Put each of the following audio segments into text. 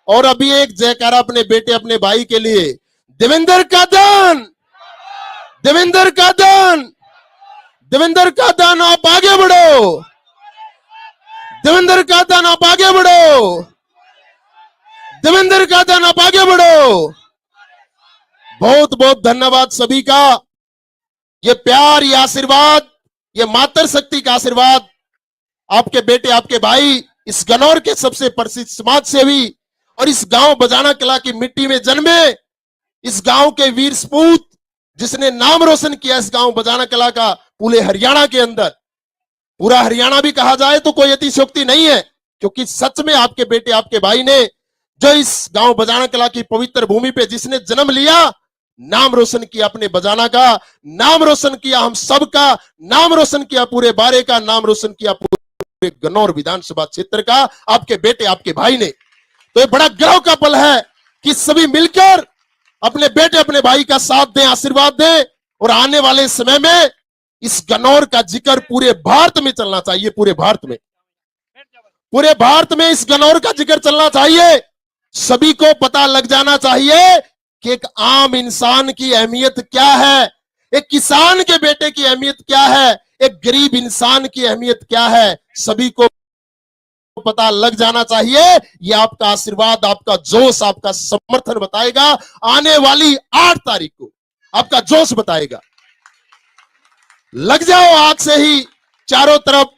और अभी एक जयकारा अपने बेटे अपने भाई के लिए। देवेंद्र का दान, देवेंद्र का दान, देवेंद्र का दान, आप आगे बढ़ो, देवेंद्र का दान, आप आगे बढ़ो, देवेंद्र का दान, आप आगे बढ़ो। बहुत बहुत धन्यवाद सभी का। ये प्यार, ये आशीर्वाद, ये मातृ शक्ति का आशीर्वाद आपके बेटे आपके भाई इस गनौर के सबसे प्रसिद्ध समाज सेवी और इस गांव बजाना कला की मिट्टी में जन्मे, इस गांव के वीर सपूत जिसने नाम रोशन किया इस गांव बजाना कला का पूरे हरियाणा के अंदर, पूरा हरियाणा भी कहा जाए तो कोई अतिशयोक्ति नहीं है, क्योंकि सच में आपके बेटे आपके भाई ने जो इस गांव बजाना कला की पवित्र भूमि पे जिसने जन्म लिया, नाम रोशन किया अपने बजाना का, नाम रोशन किया हम सबका, नाम रोशन किया पूरे बारे का, नाम रोशन किया पूरे गनौर विधानसभा क्षेत्र का आपके बेटे आपके भाई ने। तो ये बड़ा गर्व का पल है कि सभी मिलकर अपने बेटे अपने भाई का साथ दें, आशीर्वाद दें, और आने वाले समय में इस गनौर का जिक्र पूरे भारत में चलना चाहिए, पूरे भारत में, पूरे भारत में इस गनौर का जिक्र चलना चाहिए। सभी को पता लग जाना चाहिए कि एक आम इंसान की अहमियत क्या है, एक किसान के बेटे की अहमियत क्या है, एक गरीब इंसान की अहमियत क्या है, सभी को पता लग जाना चाहिए। ये आपका आशीर्वाद, आपका जोश, आपका समर्थन बताएगा, आने वाली 8 तारीख को आपका जोश बताएगा। लग जाओ आज से ही, चारों तरफ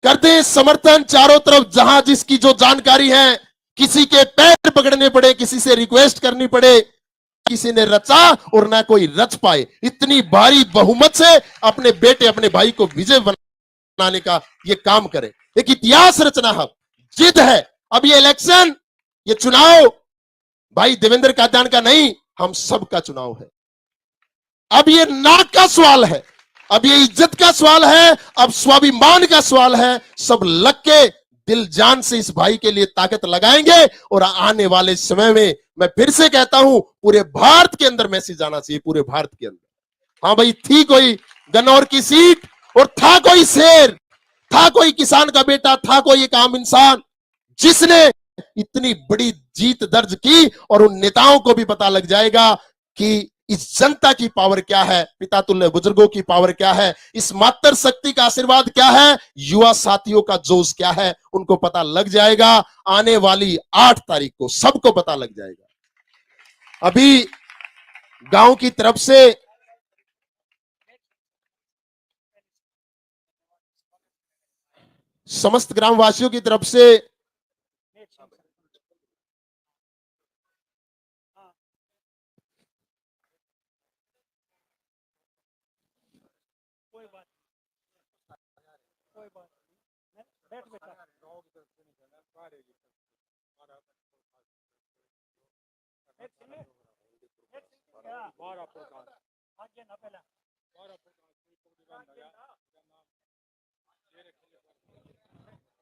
करते समर्थन, चारों तरफ जहां जिसकी जो जानकारी है, किसी के पैर पकड़ने पड़े, किसी से रिक्वेस्ट करनी पड़े, किसी ने रचा और ना कोई रच पाए, इतनी भारी बहुमत से अपने बेटे अपने भाई को विजय बनाने का ये काम करें, एक इतिहास रचना है, जिद है। अब ये इलेक्शन, ये चुनाव भाई देवेंद्र कादियान का नहीं, हम सबका चुनाव है। अब ये नाक का सवाल है, अब ये इज्जत का सवाल है, अब स्वाभिमान का सवाल है। सब लग के दिल जान से इस भाई के लिए ताकत लगाएंगे और आने वाले समय में मैं फिर से कहता हूं पूरे भारत के अंदर मैसेज आना चाहिए, पूरे भारत के अंदर। हाँ भाई, थी कोई गन्नौर की सीट और था कोई शेर, था कोई किसान का बेटा, था कोई एक आम इंसान जिसने इतनी बड़ी जीत दर्ज की, और उन नेताओं को भी पता लग जाएगा कि इस जनता की पावर क्या है, पिता तुल्य बुजुर्गों की पावर क्या है, इस मातृ शक्ति का आशीर्वाद क्या है, युवा साथियों का जोश क्या है, उनको पता लग जाएगा। आने वाली 8 तारीख को सबको पता लग जाएगा। अभी गांव की तरफ से समस्त ग्रामवासियों की तरफ से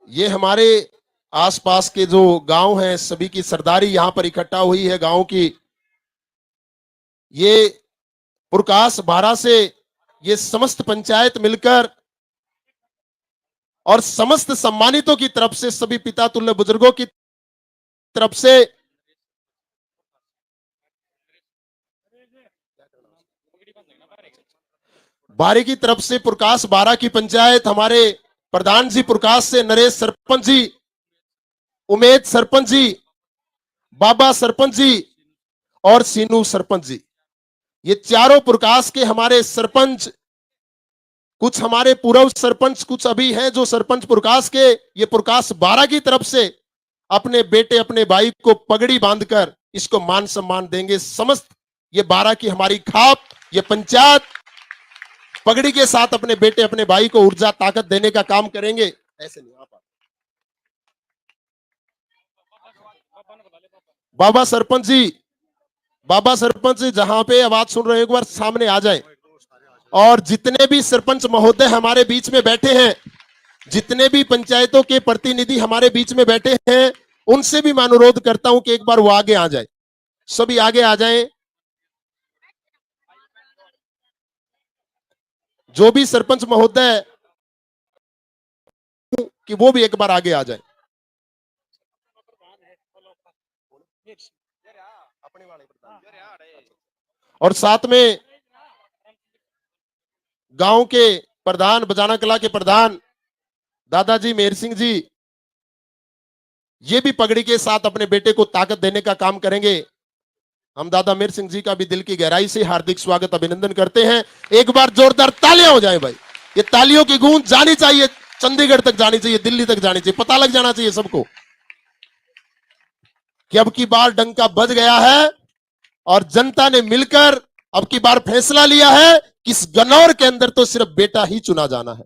ये हमारे आसपास के जो गांव हैं, सभी की सरदारी यहां पर इकट्ठा हुई है गांव की। ये प्रकाश बारा से ये समस्त पंचायत मिलकर और समस्त सम्मानितों की तरफ से, सभी पिता तुल्य बुजुर्गों की तरफ से बारे की तरफ से, प्रकाश बारा की पंचायत, हमारे प्रधान जी प्रकाश से, नरेश सरपंच जी, उमेद सरपंच जी, बाबा सरपंच जी और सीनू सरपंच जी, ये चारों प्रकाश के हमारे सरपंच, कुछ हमारे पूर्व सरपंच, कुछ अभी हैं जो सरपंच प्रकाश के, ये प्रकाश बारा की तरफ से अपने बेटे अपने भाई को पगड़ी बांधकर इसको मान सम्मान देंगे। समस्त ये बारा की हमारी खाप, ये पंचायत पगड़ी के साथ अपने बेटे अपने भाई को ऊर्जा ताकत देने का काम करेंगे। ऐसे नहीं आप बाबा सरपंच जी, बाबा सरपंच जी जहां पे आवाज सुन रहे हैं एक बार सामने आ जाए, और जितने भी सरपंच महोदय हमारे बीच में बैठे हैं, जितने भी पंचायतों के प्रतिनिधि हमारे बीच में बैठे हैं, उनसे भी मैं अनुरोध करता हूं कि एक बार वो आगे आ जाए, सभी आगे आ जाएं। जो भी सरपंच महोदय कि वो भी एक बार आगे आ जाए। और साथ में गांव के प्रधान, बजाना कला के प्रधान दादाजी मेहर सिंह जी, ये भी पगड़ी के साथ अपने बेटे को ताकत देने का काम करेंगे। हम दादा मेहर सिंह जी का भी दिल की गहराई से हार्दिक स्वागत, अभिनंदन करते हैं। एक बार जोरदार तालियां हो जाए भाई। ये तालियों की गूंज जानी चाहिए, चंडीगढ़ तक जानी चाहिए, दिल्ली तक जानी चाहिए, पता लग जाना चाहिए सबको कि अब की बार डंका बज गया है और जनता ने मिलकर अब की बार फैसला लिया है कि इस गन्नौर के अंदर तो सिर्फ बेटा ही चुना जाना है।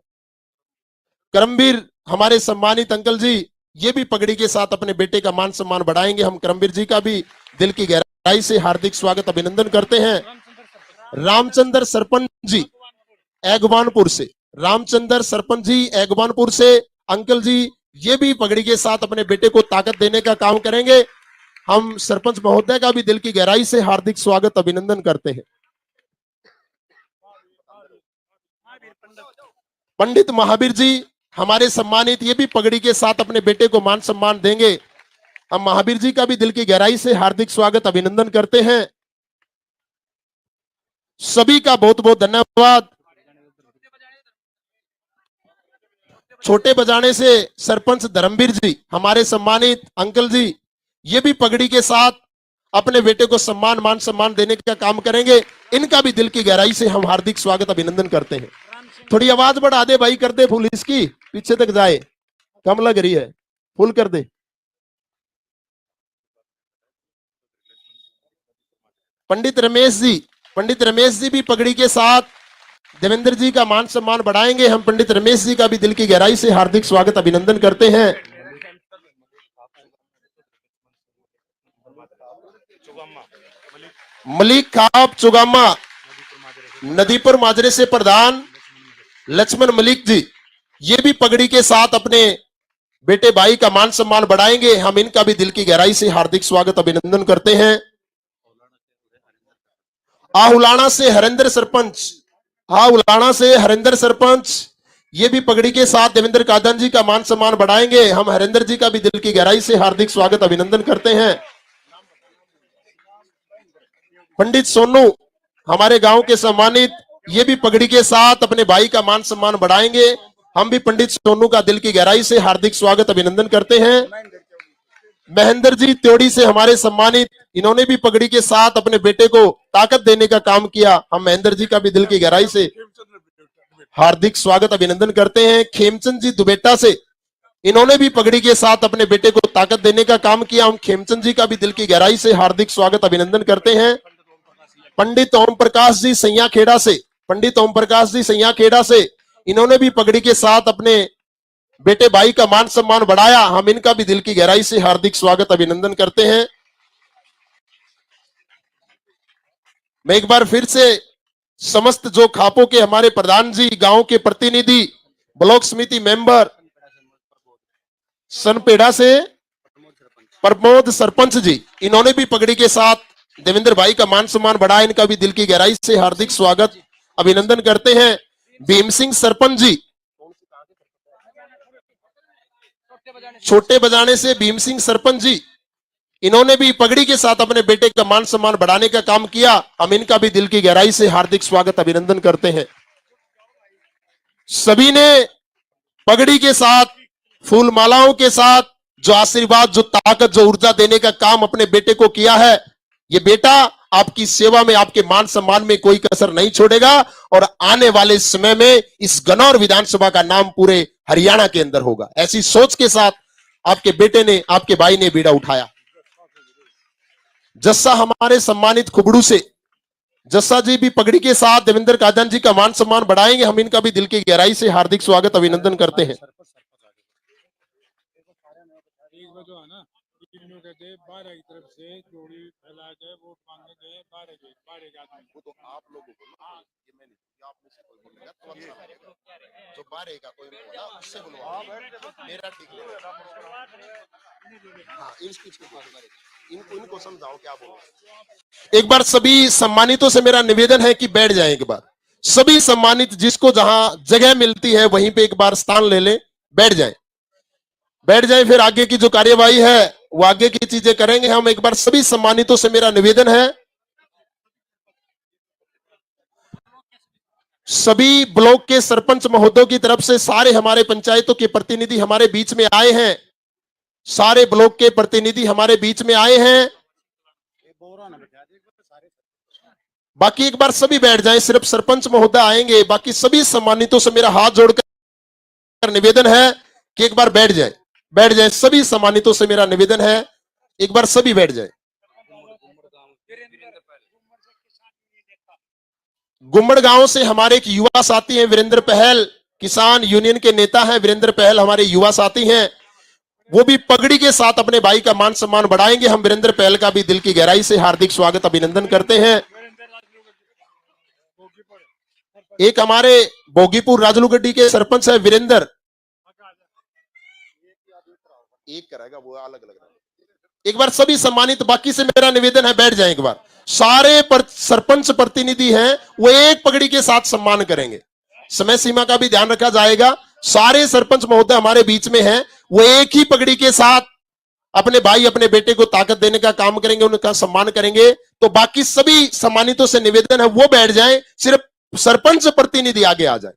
करमवीर हमारे सम्मानित अंकल जी, ये भी पगड़ी के साथ अपने बेटे का मान सम्मान बढ़ाएंगे। हम करमवीर जी का भी दिल की गहराई से हार्दिक स्वागत, अभिनंदन करते हैं। रामचंद्र सरपंच जी एगवानपुर से, रामचंद्र सरपंच जी एगवानपुर से, अंकल जी ये भी पगड़ी के साथ अपने बेटे को ताकत देने का काम करेंगे। हम सरपंच महोदय का भी दिल की गहराई से हार्दिक स्वागत, अभिनंदन करते हैं। पंडित महावीर जी हमारे सम्मानित, ये भी पगड़ी के साथ अपने बेटे को मान सम्मान देंगे। हम महावीर जी का भी दिल की गहराई से हार्दिक स्वागत, अभिनंदन करते हैं। सभी का बहुत बहुत धन्यवाद। छोटे बजाने से सरपंच धर्मवीर जी हमारे सम्मानित अंकल जी, ये भी पगड़ी के साथ अपने बेटे को सम्मान, मान सम्मान देने का काम करेंगे। इनका भी दिल की गहराई से हम हार्दिक स्वागत, अभिनंदन करते हैं। थोड़ी आवाज बढ़ा दे भाई, कर दे फुल, इसकी पीछे तक जाए, कम लग रही है, फुल कर दे। पंडित रमेश जी भी पगड़ी के साथ देवेंद्र जी का मान सम्मान बढ़ाएंगे। हम पंडित रमेश जी का भी दिल की गहराई से हार्दिक स्वागत, अभिनंदन करते हैं। मलिक खाप चुगामा नदीपुर माजरे से प्रधान लक्ष्मण मलिक जी, ये भी पगड़ी के साथ अपने बेटे भाई का मान सम्मान बढ़ाएंगे। हम इनका भी दिल की गहराई से हार्दिक स्वागत, अभिनंदन करते हैं। आहुलाना से हरिंदर सरपंच, उलाना से हरिंदर सरपंच, ये भी पगड़ी के साथ देवेंद्र कादन जी का मान सम्मान बढ़ाएंगे। हम हरिंदर जी का भी दिल की गहराई से हार्दिक स्वागत, अभिनंदन करते हैं। पंडित सोनू हमारे गांव के सम्मानित, ये भी पगड़ी के साथ अपने भाई का मान सम्मान बढ़ाएंगे। हम भी पंडित सोनू का दिल की गहराई से हार्दिक स्वागत, अभिनंदन करते हैं। महेंद्र जी त्योड़ी से हमारे सम्मानित, इन्होंने भी पगड़ी के साथ अपने बेटे को ताकत देने का काम किया। हम महेंद्र जी का भी दिल की गहराई से हार्दिक स्वागत, अभिनंदन करते हैं। खेमचंद जी दुबेटा से, इन्होंने भी पगड़ी के साथ अपने बेटे को ताकत देने का काम किया। हम खेमचंद जी का भी दिल की गहराई से हार्दिक स्वागत, अभिनंदन करते हैं। पंडित ओम प्रकाश जी सैया खेड़ा से, पंडित ओम प्रकाश जी सैया खेड़ा से, इन्होंने भी पगड़ी के साथ अपने बेटे भाई का मान सम्मान बढ़ाया। हम इनका भी दिल की गहराई से हार्दिक स्वागत, अभिनंदन करते हैं। मैं एक बार फिर से समस्त जो खापों के हमारे प्रधान जी, गांव के प्रतिनिधि, ब्लॉक समिति मेंबर, सनपेड़ा से प्रमोद सरपंच जी, इन्होंने भी पगड़ी के साथ देवेंद्र भाई का मान सम्मान बढ़ाया। इनका भी दिल की गहराई से हार्दिक स्वागत, अभिनंदन करते हैं। भीम सिंह सरपंच जी, छोटे बजाने से भीम सिंह सरपंच जी, इन्होंने भी पगड़ी के साथ अपने बेटे का मान सम्मान बढ़ाने का काम किया। हम इनका भी दिल की गहराई से हार्दिक स्वागत, अभिनंदन करते हैं। सभी ने पगड़ी के साथ, फूल मालाओं के साथ जो आशीर्वाद, जो ताकत, जो ऊर्जा देने का काम अपने बेटे को किया है, ये बेटा आपकी सेवा में, आपके मान सम्मान में कोई कसर नहीं छोड़ेगा और आने वाले समय में इस गन्नौर विधानसभा का नाम पूरे हरियाणा के अंदर होगा। ऐसी सोच के साथ आपके बेटे ने, आपके भाई ने बीड़ा उठाया। जस्सा हमारे सम्मानित खुबड़ू से, जस्सा जी भी पगड़ी के साथ देवेंद्र कादन जी का मान सम्मान बढ़ाएंगे। हम इनका भी दिल की गहराई से हार्दिक स्वागत, अभिनंदन करते हैं। बारह की तरफ से जोड़ी फैला के वोट मांगने गए, बारह के आदमी, वो तो आप लोगों को, ये मैं नहीं, आप में से कोई बोलेगा तो अच्छा लगेगा। जो बारह का कोई बोला उससे बुलवा, मेरा ठीक है। हाँ, इनको समझाओ क्या बोलो। एक बार सभी सम्मानितों से मेरा निवेदन है कि बैठ जाएं। एक बार सभी सम्मानित, जिसको जहां जगह मिलती है वहीं पे एक बार स्थान ले ले, बैठ जाएं, बैठ जाएं। फिर आगे की जो कार्यवाही है वो आगे की चीजें करेंगे हम। एक बार सभी सम्मानितों से मेरा निवेदन है सभी ब्लॉक के सरपंच महोदयों की तरफ से सारे हमारे पंचायतों के प्रतिनिधि हमारे बीच में आए हैं, सारे ब्लॉक के प्रतिनिधि हमारे बीच में आए हैं। बाकी एक बार सभी बैठ जाएं, सिर्फ सरपंच महोदय आएंगे, बाकी सभी सम्मानितों से मेरा हाथ जोड़कर निवेदन है कि एक बार बैठ जाए, बैठ जाए। सभी सम्मानितों से मेरा निवेदन है, एक बार सभी बैठ जाए। गुम्बड़ गांव से हमारे एक युवा साथी हैं वीरेंद्र पहल, किसान यूनियन के नेता हैं वीरेंद्र पहल, हमारे युवा साथी हैं। वो भी पगड़ी के साथ अपने भाई का मान सम्मान बढ़ाएंगे। हम वीरेंद्र पहल का भी दिल की गहराई से हार्दिक स्वागत अभिनंदन करते हैं। एक हमारे भोगीपुर राजलूगड्डी के सरपंच है वीरेंद्र, एक करेगा वो अलग अलग। एक बार सभी सम्मानित, बाकी से मेरा निवेदन है बैठ जाएं एक बार। सारे सरपंच प्रतिनिधि हैं वो एक पगड़ी के साथ सम्मान करेंगे, समय सीमा का भी ध्यान रखा जाएगा। सारे सरपंच महोदय हमारे बीच में हैं, वो एक ही पगड़ी के साथ अपने भाई अपने बेटे को ताकत देने का काम करेंगे, उनका सम्मान करेंगे। तो बाकी सभी सम्मानितों से निवेदन है वो बैठ जाएं, सिर्फ सरपंच प्रतिनिधि आगे आ जाए।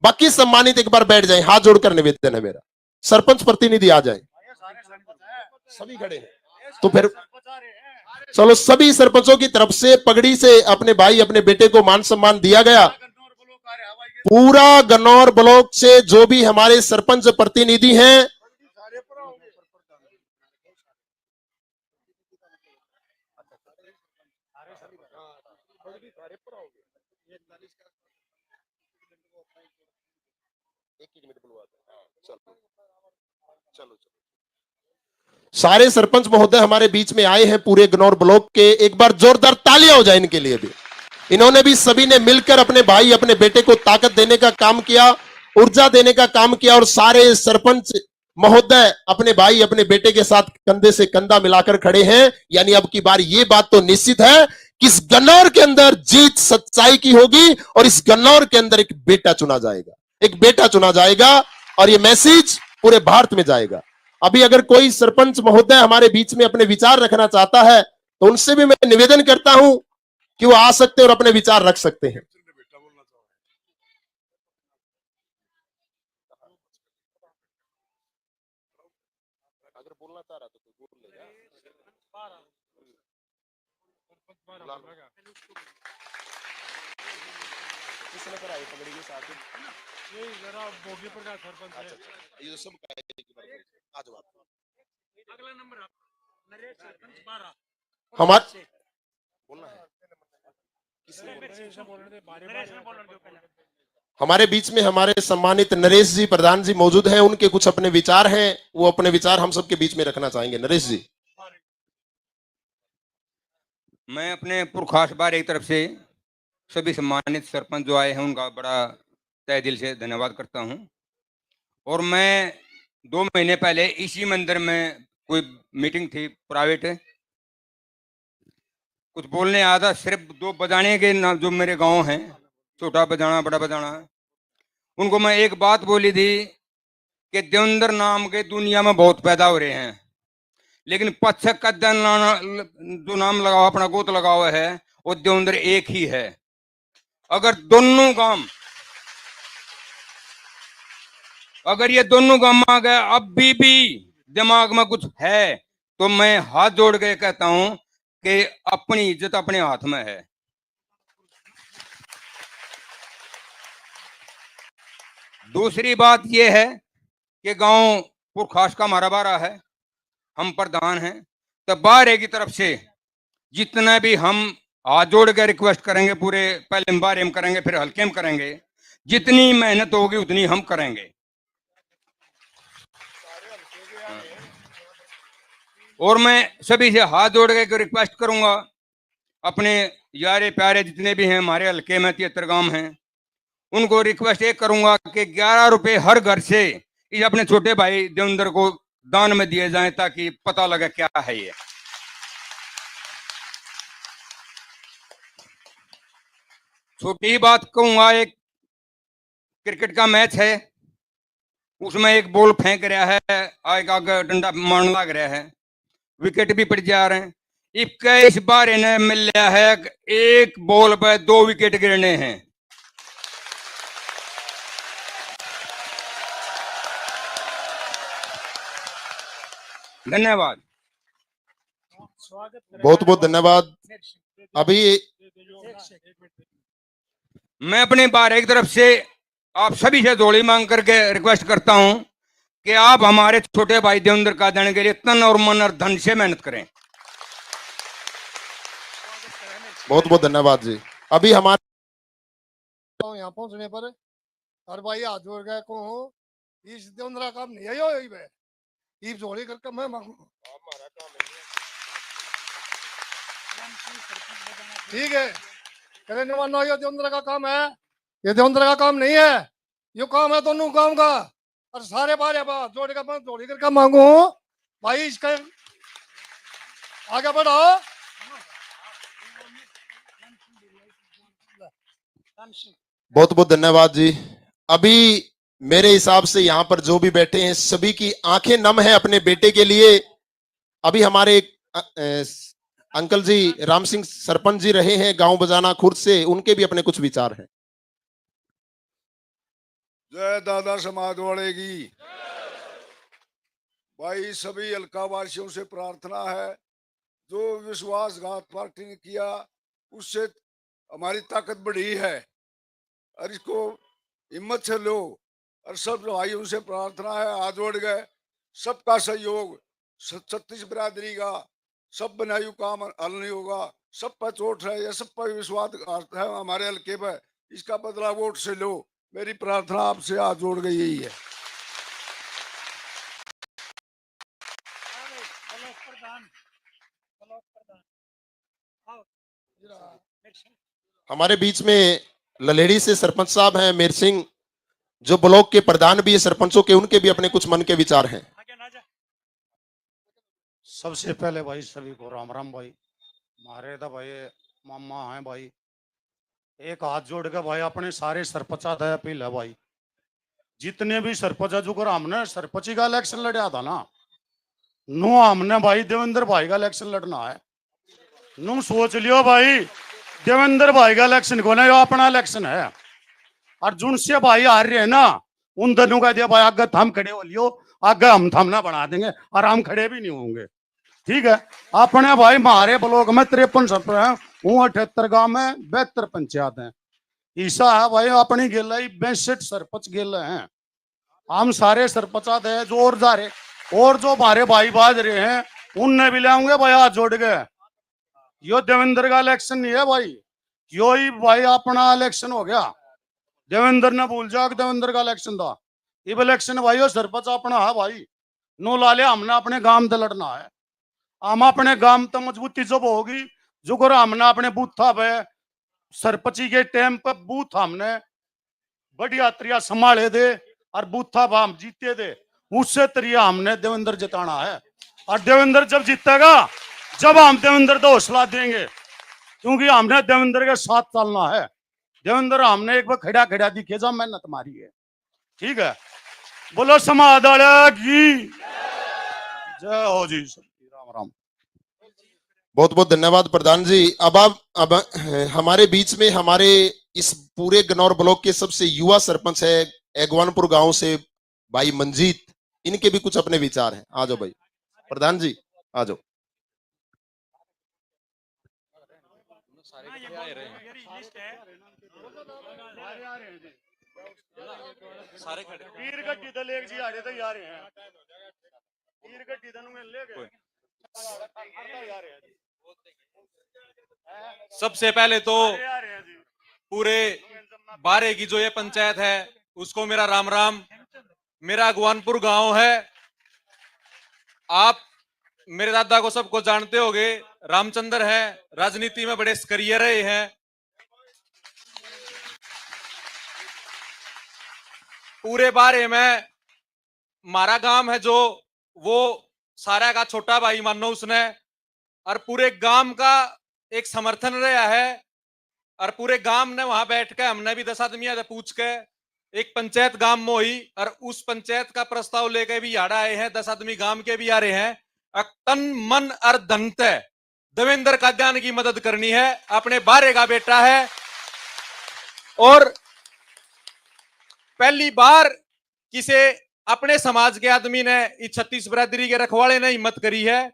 बाकी सम्मानित एक बार बैठ जाएं, हाथ जोड़कर निवेदन है मेरा, सरपंच प्रतिनिधि आ जाए। सभी खड़े हैं तो फिर चलो, सभी सरपंचों की तरफ से पगड़ी से अपने भाई अपने बेटे को मान सम्मान दिया गया। पूरा गन्नौर ब्लॉक से जो भी हमारे सरपंच प्रतिनिधि हैं, सारे सरपंच महोदय हमारे बीच में आए हैं पूरे गन्नौर ब्लॉक के। एक बार जोरदार तालियां हो जाए इनके लिए भी। इन्होंने भी सभी ने मिलकर अपने भाई अपने बेटे को ताकत देने का काम किया, ऊर्जा देने का काम किया। और सारे सरपंच महोदय अपने भाई अपने बेटे के साथ कंधे से कंधा मिलाकर खड़े हैं। यानी अब की बार ये बात तो निश्चित है कि इस गन्नौर के अंदर जीत सच्चाई की होगी और इस गन्नौर के अंदर एक बेटा चुना जाएगा, एक बेटा चुना जाएगा और ये मैसेज पूरे भारत में जाएगा। अभी अगर कोई सरपंच महोदय हमारे बीच में अपने विचार रखना चाहता है तो उनसे भी मैं निवेदन करता हूं कि वो आ सकते हैं और अपने विचार रख सकते हैं। अगर बोलना चाह रहा तो बोल लेगा। किसने कराई पगड़ी के साथ? ये जरा भोगीपुर का सरपंच है। ये तो सब का आ जाओ आप। अगला नंबर नरेश सरपंच 12 हमारे बोलना है। हमारे बीच में हमारे सम्मानित नरेश जी प्रधान जी मौजूद हैं, उनके कुछ अपने विचार हैं, वो अपने विचार हम सबके बीच में रखना चाहेंगे। नरेश जी। मैं अपने पुरखास बारे की तरफ से सभी सम्मानित सरपंच जो आए हैं उनका बड़ा तहे दिल से धन्यवाद करता हूं। और मैं 2 महीने पहले इसी मंदिर में कोई मीटिंग थी प्राइवेट, कुछ बोलने आया था। सिर्फ 2 बजाने के नाम जो मेरे गांव हैं, छोटा बजाना बड़ा बजाना, उनको मैं एक बात बोली थी कि देवेंद्र नाम के दुनिया में बहुत पैदा हो रहे हैं, लेकिन पच्छक का जो नाम लगाओ अपना गोत लगाओ है वो देवेंद्र एक ही है। अगर दोनों गांव, अगर ये दोनों गांव आ गए, अब भी दिमाग में कुछ है तो मैं हाथ जोड़ के कहता हूं कि अपनी इज्जत अपने हाथ में है। दूसरी बात यह है कि गांव पुरखास का हमारा बारा है, हम प्रधान हैं, तो बारे की तरफ से जितना भी हम हाथ जोड़ के रिक्वेस्ट करेंगे, पूरे पहले बारे में करेंगे फिर हल्के में करेंगे, जितनी मेहनत होगी उतनी हम करेंगे। और मैं सभी से हाथ जोड़ के रिक्वेस्ट करूंगा, अपने यारे प्यारे जितने भी हैं हमारे हल्के में 73 गांव हैं, उनको रिक्वेस्ट ये करूंगा कि 11 रुपए हर घर से इस अपने छोटे भाई देवेंद्र को दान में दिए जाएं ताकि पता लगे क्या है ये। छोटी बात कहूंगा, एक क्रिकेट का मैच है, उसमें एक बॉल फेंक रहा है, आगे डंडा मारने लग रहा है, विकेट भी पड़ जा रहे हैं। इस बार इन्हें मिल रहा है एक बॉल पर 2 विकेट गिरने हैं। धन्यवाद। बहुत बहुत धन्यवाद। अभी मैं अपने बारे की तरफ से आप सभी से जोड़ी मांग करके रिक्वेस्ट करता हूं कि आप हमारे छोटे भाई देवेंद्र कादन के लिए तन और मन और धन से मेहनत करें। बहुत बहुत धन्यवाद जी। अभी हमारे यहाँ पहुंचने पर हर भाई हाथ जोड़ गए को इस देवंद्रा काम नहीं है यो ईब जोड़ी करके मैं मांगू। ठीक है, कहने मानो ये देवंद्रा का काम है, ये देवंद्रा का काम नहीं है, ये काम है दोनों काम का। और सारे बारे बात जोड़ी का मैं जोड़ी करके मांगू भाई इसका आगे बढ़ाओ। बहुत बहुत धन्यवाद जी। अभी मेरे हिसाब से यहाँ पर जो भी बैठे हैं सभी की आंखें नम हैं अपने बेटे के लिए। अभी हमारे एक अंकल जी राम सिंह सरपंच जी रहे हैं गांव बजाना खुर्द से, उनके भी अपने कुछ विचार हैं। जय दादा समाज वाले की। भाई सभी हल्कावासियों से प्रार्थना है, जो विश्वासघात पार्टी ने किया उससे हमारी ताकत बढ़ी है और इसको हिम्मत से लो। और सब भाइयों से प्रार्थना है, हाथ जोड़ गए, सबका सहयोग, छत्तीस बिरादरी का सब बनायु काम हल नहीं होगा, सब पर चोट है या सब पर विश्वास है हमारे हल्के पर, इसका बदला वोट से लो। मेरी प्रार्थना आपसे हाथ जोड़ गई यही है। हमारे बीच में ललेड़ी से सरपंच साहब हैं मेर सिंह, जो ब्लॉक के प्रधान भी है सरपंचों के, उनके भी अपने कुछ मन के विचार हैं। सबसे पहले भाई सभी को राम राम भाई। हमारे तो भाई मामा हैं भाई, एक हाथ जोड़ के भाई अपने सारे सरपंच है अपील है भाई, जितने भी सरपंच है, जो कर हमने सरपंची का इलेक्शन लड़ा था ना, नो हमने भाई देवेंद्र भाई का इलेक्शन लड़ना है। नो सोच लियो भाई, देवेंद्र भाई का इलेक्शन को ना, अपना इलेक्शन है। और जिनसे भाई हार रहे हैं ना, उन दोनों का दिया भाई आगे थम खड़े हो लियो, आगे हम थमना बना देंगे और हम खड़े भी नहीं होंगे। ठीक है, अपने भाई हमारे ब्लॉक में 53 सरपंच हैं, 78 गांव में 72 पंचायत हैं। ईसा है भाई अपनी गेला 62 सरपंच गेले हैं। हम सारे सरपंच है जो और जा रहे, और जो हमारे भाई बाज रहे हैं उनने भी लाऊंगे भाई हाथ जोड़ गए। यो देवेंद्र का इलेक्शन नहीं है भाई, यो ही भाई अपना इलेक्शन हो गया। देवेंद्र ने भूल जाओ कि देवेंद्र का इलेक्शन था, ये इलेक्शन भाई यो सरपंच अपना है भाई। नो लाले हमने अपने गांव से लड़ना है। हम अपने गांव तो मजबूती जब होगी जो कर हमने अपने बूथा पे सरपंची के टाइम पे बूथ हमने बढ़िया तरिया संभाले दे और बूथा हम जीते दे, उससे तरिया हमने देवेंद्र जिताना है। और देवेंद्र जब जीतेगा जब हम देवेंद्र को हौसला देंगे, क्योंकि हमने देवेंद्र के साथ चलना है। देवेंद्र हमने एक बार खड़ा खड़ा दिखे जब मेहनत मारी है। ठीक है, बोलो समाज वाले की जय हो जी। राम राम। बहुत बहुत धन्यवाद प्रधान जी। अब हमारे बीच में हमारे इस पूरे गनौर ब्लॉक के सबसे युवा सरपंच है एगवानपुर गांव से भाई मंजीत, इनके भी कुछ अपने विचार हैं। आ जाओ भाई प्रधान जी, आ जाओ। सारे खड़े वीर गड्डी दल एक जी आड़े तो यार हैं, वीर गड्डी दल में ले गए। सबसे पहले तो पूरे बारे की जो ये पंचायत है उसको मेरा राम राम। मेरा अगवानपुर गांव है, आप मेरे दादा को सबको जानते होंगे, रामचंद्र है, राजनीति में बड़े करियर रहे हैं। पूरे बारे में हमारा गांव है जो वो सारा का छोटा भाई मानो उसने, और पूरे गांव का एक समर्थन रहा है। और पूरे गांव ने वहां बैठ के हमने भी 10 आदमी पूछ के एक पंचायत गांव में हुई, और उस पंचायत का प्रस्ताव लेके भी याड़ा आए हैं, 10 आदमी गांव के भी आ रहे हैं। तन मन और धन से देवेंद्र कादयान की मदद करनी है, अपने बारे का बेटा है। और पहली बार किसी अपने समाज के आदमी ने इस 36 बिरादरी के रखवाले ने हिम्मत करी है।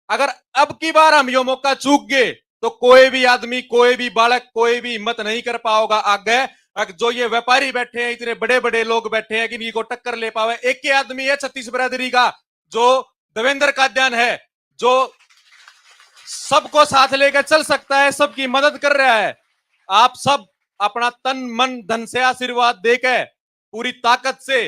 अगर अब की बार हम यो मौका चूक गए तो कोई भी आदमी, कोई भी बालक, कोई भी हिम्मत नहीं कर पाओगा आगे। अगर जो ये व्यापारी बैठे हैं, इतने बड़े बड़े लोग बैठे हैं कि इनको टक्कर ले पावे। एक ही आदमी है 36 बिरादरी का, जो देवेंद्र कादयान है, जो सबको साथ लेकर चल सकता है, सबकी मदद कर रहा है। आप सब अपना तन मन धन से आशीर्वाद देकर पूरी ताकत से,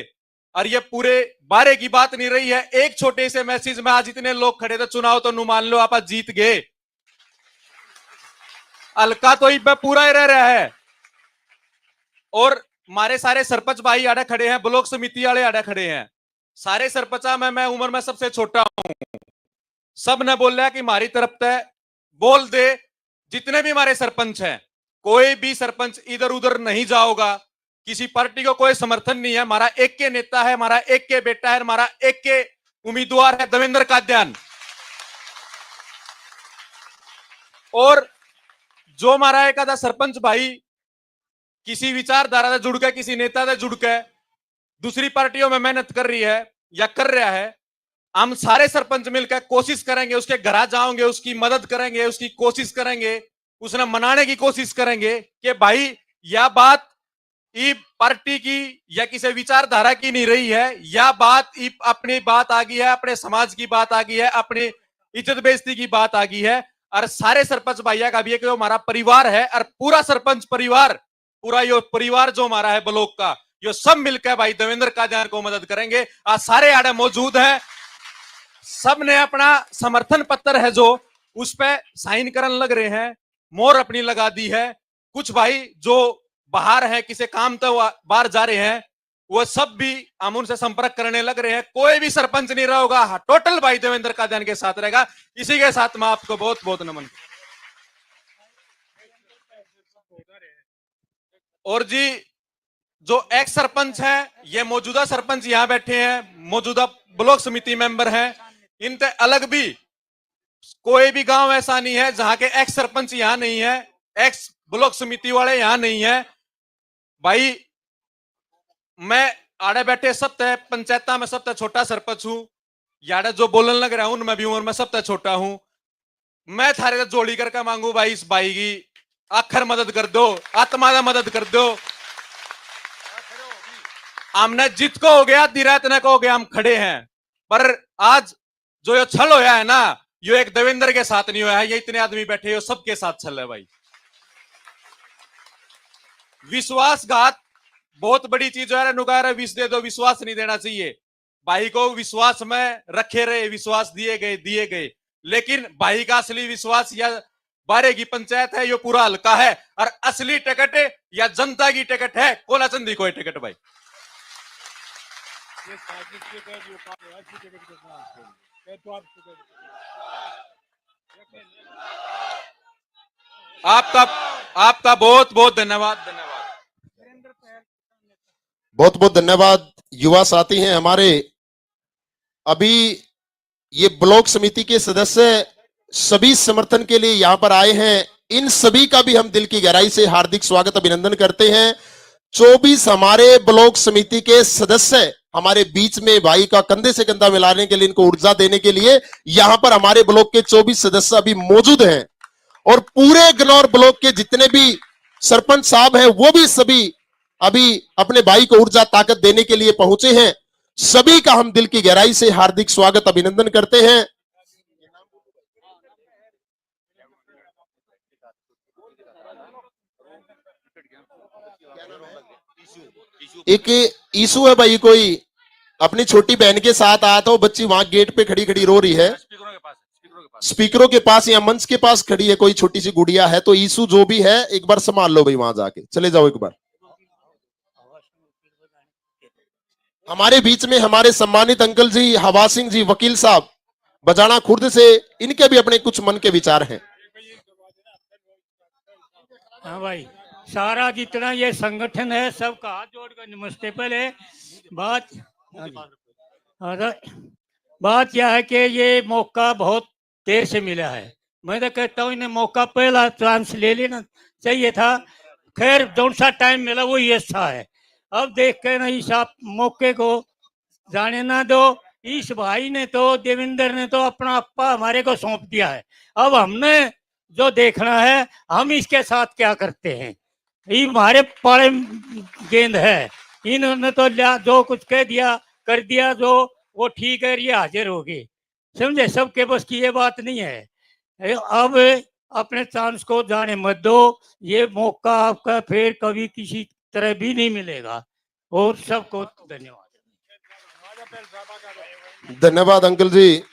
और ये पूरे बारे की बात नहीं रही है, एक छोटे से मैसेज में आज इतने लोग खड़े थे, चुनाव तो नु मान लो आप जीत गए। हल्का तो इब पूरा ही रह रहा है। और हमारे सारे सरपंच भाई आड़े खड़े हैं, ब्लॉक समिति वाले आड़े खड़े हैं, सारे सरपंचा में मैं उम्र में सबसे छोटा हूं। सब ने बोला कि हमारी तरफ से बोल दे, जितने भी हमारे सरपंच हैं, कोई भी सरपंच इधर उधर नहीं जाओगा, किसी पार्टी को कोई समर्थन नहीं है। हमारा एक के नेता है, हमारा एक के बेटा है, हमारा एक के उम्मीदवार है देवेंद्र कादयान। और जो हमारा एक आधा सरपंच भाई किसी विचारधारा से जुड़ के, किसी नेता से जुड़ के दूसरी पार्टियों में मेहनत कर रही है या कर रहा है, हम सारे सरपंच मिलकर कोशिश करेंगे, उसके घर जाओगे, उसकी मदद करेंगे, उसकी कोशिश करेंगे, उसने मनाने की कोशिश करेंगे कि भाई यह बात ई पार्टी की या किसी विचारधारा की नहीं रही है, यह बात अपनी बात आ गई है, अपने समाज की बात आ गई है, अपनी इज्जत बेइज्जती की बात आ गई है। और सारे सरपंच भैया का भी है कि वो हमारा परिवार है, और पूरा सरपंच परिवार, पूरा यो परिवार जो हमारा है ब्लॉक का, यो सब मिलकर भाई देवेंद्र कादयान को मदद करेंगे। आज सारे आड़े मौजूद हैं, सब ने अपना समर्थन पत्र है जो उस पे साइन करने लग रहे हैं, मोहर अपनी लगा दी है। कुछ भाई जो बाहर है, किसी काम तो बाहर जा रहे हैं, वो सब भी हम उनसे संपर्क करने लग रहे हैं। कोई भी सरपंच नहीं रहा होगा, टोटल भाई देवेंद्र कादयान के साथ रहेगा। इसी के साथ मैं आपको बहुत बहुत नमन। और जी जो एक्स सरपंच है, ये मौजूदा सरपंच यहां बैठे हैं, मौजूदा ब्लॉक समिति मेंबर हैं, इनसे अलग भी कोई भी गांव ऐसा नहीं है जहां के एक्स सरपंच यहां नहीं है, एक्स ब्लॉक समिति वाले यहां नहीं है। भाई मैं आड़े बैठे सबसे पंचायत में सबसे छोटा सरपंच हूं, याडे जो बोलने लग रहा हूं उनमें भी उम्र में सबसे छोटा हूं। मैं थारे से जोड़ी करके मांगू भाई, इस भाई की आखिर मदद कर दो, आत्मा का मदद कर दो। हमने जित को हो गया, दिरातने को हो गया, हम खड़े हैं। पर आज जो ये छल होया है ना, यो एक देवेंद्र के साथ नहीं हुआ है, ये इतने आदमी बैठे हो सबके साथ छल है भाई। विश्वासघात बहुत बड़ी चीज है, नुकारा विष दे दो, विश्वास नहीं देना चाहिए। भाई को विश्वास में रखे रहे, विश्वास दिए गए, लेकिन भाई का असली विश्वास या बारे की पंचायत है, यो पूरा हल्का है, और असली टिकट या जनता की टिकट है, कोला चंदी कोई टिकट भाई। आपका बहुत बहुत धन्यवाद। बहुत बहुत धन्यवाद। युवा साथी हैं हमारे, अभी ये ब्लॉक समिति के सदस्य सभी समर्थन के लिए यहां पर आए हैं, इन सभी का भी हम दिल की गहराई से हार्दिक स्वागत अभिनंदन करते हैं। 24 हमारे ब्लॉक समिति के सदस्य हमारे बीच में भाई का कंधे से कंधा मिलाने के लिए, इनको ऊर्जा देने के लिए यहां पर हमारे ब्लॉक के 24 सदस्य अभी मौजूद हैं, और पूरे गनौर ब्लॉक के जितने भी सरपंच साहब हैं वो भी सभी अभी अपने भाई को ऊर्जा ताकत देने के लिए पहुंचे हैं। सभी का हम दिल की गहराई से हार्दिक स्वागत अभिनंदन करते हैं। एक ईशू है भाई, कोई अपनी छोटी बहन के साथ आया था, वो बच्ची वहां गेट पे खड़ी खड़ी रो रही है, स्पीकरों के पास या मंच के पास खड़ी है, कोई छोटी सी गुड़िया है। तो ईशू जो भी है एक बार संभाल लो भाई, वहां जाके चले जाओ एक बार। हमारे बीच में हमारे सम्मानित अंकल जी हवा सिंह जी वकील साहब बजाना खुर्द से, इनके भी अपने कुछ मन के विचार हैं। हाँ भाई, सारा जितना ये संगठन है सबका हाथ जोड़कर नमस्ते। पहले बात यह है कि ये मौका बहुत देर से मिला है। मैं तो कहता हूँ इन्हें मौका पहला चांस ले लेना चाहिए था। खैर जौन सा टाइम मिला वो ये अच्छा है। अब देख के ना इस आप मौके को जाने ना दो। इस भाई ने तो, देवेंद्र ने तो अपना अप्पा हमारे को सौंप दिया है। अब हमने जो देखना है हम इसके साथ क्या करते हैं। ये हमारे पाले गेंद है। इन्होंने तो जो कुछ कह दिया कर दिया, जो वो ठीक है, ये हाजिर होगी। समझे, सबके बस की ये बात नहीं है। अब अपने चांस को जाने मत दो। ये मौका आपका फिर कभी किसी तरह भी नहीं मिलेगा। और सबको धन्यवाद। धन्यवाद अंकल जी।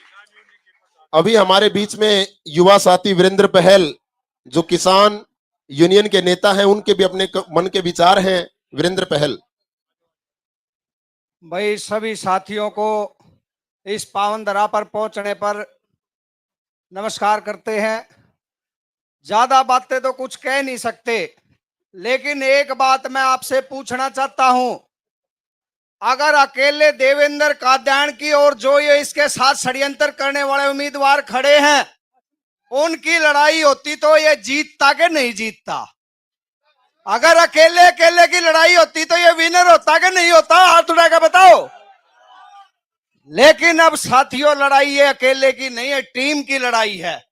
अभी हमारे बीच में युवा साथी वीरेंद्र पहल, जो किसान यूनियन के नेता हैं, उनके भी अपने मन के विचार हैं। वीरेंद्र पहल। भाई सभी साथियों को इस पावन धरा पर पहुंचने पर नमस्कार करते हैं। ज्यादा बातें तो कुछ कह नहीं सकते, लेकिन एक बात मैं आपसे पूछना चाहता हूं। अगर अकेले देवेंद्र कादयान की और जो ये इसके साथ षड्यंत्र करने वाले उम्मीदवार खड़े हैं, उनकी लड़ाई होती तो ये जीतता कि नहीं जीतता? अगर अकेले अकेले की लड़ाई होती तो ये विनर होता कि नहीं होता? हाथ उठा के बताओ। लेकिन अब साथियों, लड़ाई ये अकेले की नहीं है, टीम की लड़ाई है।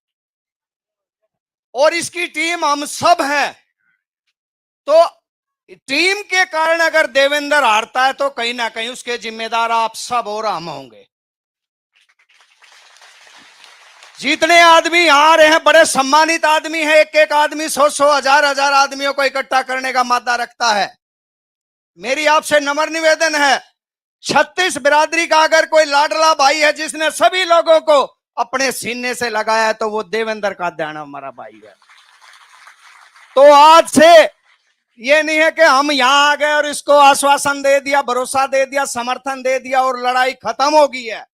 और इसकी टीम हम सब हैं। तो टीम के कारण अगर देवेंद्र हारता है तो कहीं ना कहीं उसके जिम्मेदार आप सब और हम होंगे। जितने आदमी यहां आ रहे हैं बड़े सम्मानित आदमी हैं। एक एक आदमी 100-100, 1000-1000 आदमियों को इकट्ठा करने का मादा रखता है। मेरी आपसे नम्र निवेदन है, 36 बिरादरी का अगर कोई लाडला भाई है जिसने सभी लोगों को अपने सीने से लगाया है तो वो देवेंद्र कादयान हमारा भाई है। तो आज से ये नहीं है कि हम यहां आ गए और इसको आश्वासन दे दिया, भरोसा दे दिया, समर्थन दे दिया और लड़ाई खत्म हो गई है।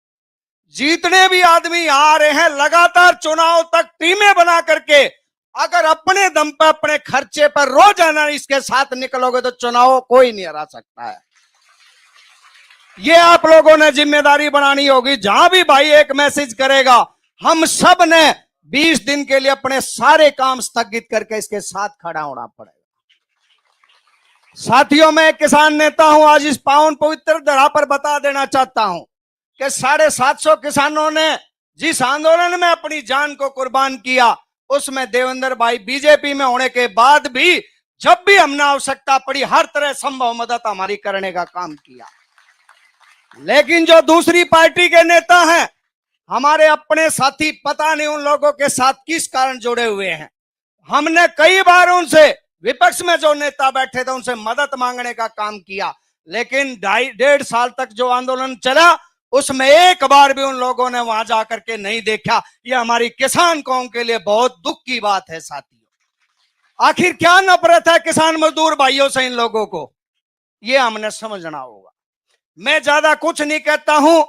जितने भी आदमी यहां आ रहे हैं, लगातार चुनाव तक टीमें बना करके अगर अपने दम पर, अपने खर्चे पर रोजाना इसके साथ निकलोगे तो चुनाव कोई नहीं हरा सकता है। ये आप लोगों ने जिम्मेदारी बनानी होगी। जहां भी भाई एक मैसेज करेगा, हम सब ने 20 दिन के लिए अपने सारे काम स्थगित करके इसके साथ खड़ा होना पड़ेगा। साथियों, मैं एक किसान नेता हूं। आज इस पावन पवित्र धरा पर बता देना चाहता हूं कि 750 किसानों ने जिस आंदोलन में अपनी जान को कुर्बान किया, उसमें देवेंद्र भाई बीजेपी में होने के बाद भी जब भी हमने आवश्यकता पड़ी हर तरह संभव मदद हमारी करने का काम किया। लेकिन जो दूसरी पार्टी के नेता हैं, हमारे अपने साथी, पता नहीं उन लोगों के साथ किस कारण जुड़े हुए हैं। हमने कई बार उनसे, विपक्ष में जो नेता बैठे थे, उनसे मदद मांगने का काम किया, लेकिन 2.5 साल तक जो आंदोलन चला उसमें एक बार भी उन लोगों ने वहां जाकर के नहीं देखा। ये हमारी किसान कौम के लिए बहुत दुख की बात है। साथियों, आखिर क्या नफरत है किसान मजदूर भाइयों से इन लोगों को, ये हमने समझना होगा। मैं ज्यादा कुछ नहीं कहता हूं,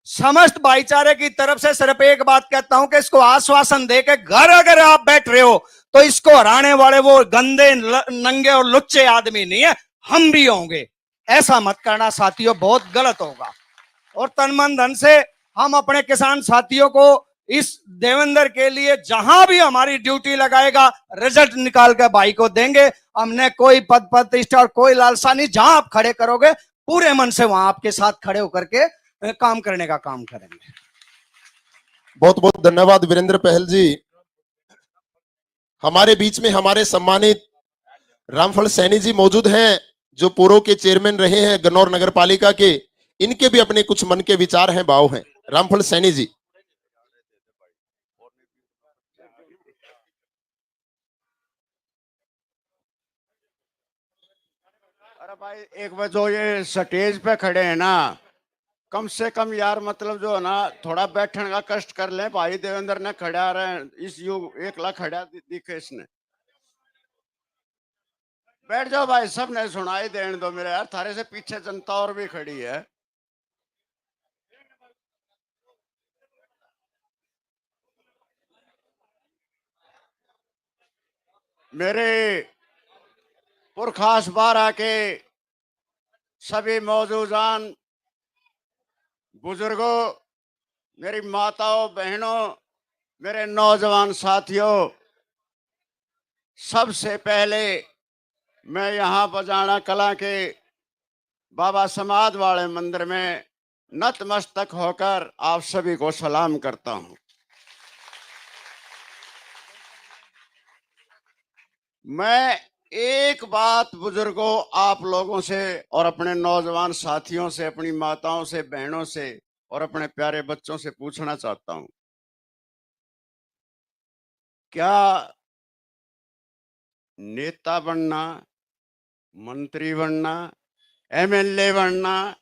समस्त भाईचारे की तरफ से सिर्फ एक बात कहता हूं कि इसको आश्वासन दे के घर अगर आप बैठ रहे हो तो इसको हराने वाले वो गंदे, नंगे और लुच्चे आदमी नहीं है, हम भी होंगे। ऐसा मत करना साथियों, बहुत गलत होगा। और तन मन धन से हम अपने किसान साथियों को इस देवेंद्र के लिए जहां भी हमारी ड्यूटी लगाएगा, रिजल्ट निकाल कर भाई को देंगे। हमने कोई पद प्रतिष्ठा और कोई लालसा नहीं। जहां आप खड़े करोगे पूरे मन से वहां आपके साथ खड़े होकर के काम करने का काम करेंगे। बहुत बहुत धन्यवाद वीरेंद्र पहल जी। हमारे बीच में हमारे सम्मानित रामफल सैनी जी मौजूद हैं, जो पूर्व के चेयरमैन रहे हैं गन्नौर नगर पालिका के। इनके भी अपने कुछ मन के विचार हैं, भाव हैं। रामफल सैनी जी। अरे भाई, एक बार जो ये स्टेज पे खड़े हैं ना, कम से कम यार मतलब जो है ना, थोड़ा बैठने का कष्ट कर लें। भाई देवेंद्र ने खड़ा रहे इस युग, एक लाख खड़ा दिखे इसने। बैठ जाओ भाई, सब ने सुनाई देने दो मेरे यार, थारे से पीछे जनता और भी खड़ी है। मेरे पुरखास बारह के सभी मौजूदान बुजुर्गों, मेरी माताओं, बहनों, मेरे नौजवान साथियों, सबसे पहले मैं यहाँ बजाना कला के बाबा समाज वाले मंदिर में नतमस्तक होकर आप सभी को सलाम करता हूं। मैं एक बात बुजुर्गों, आप लोगों से और अपने नौजवान साथियों से, अपनी माताओं से, बहनों से और अपने प्यारे बच्चों से पूछना चाहता हूं, क्या नेता बनना, मंत्री बनना, एमएलए बनना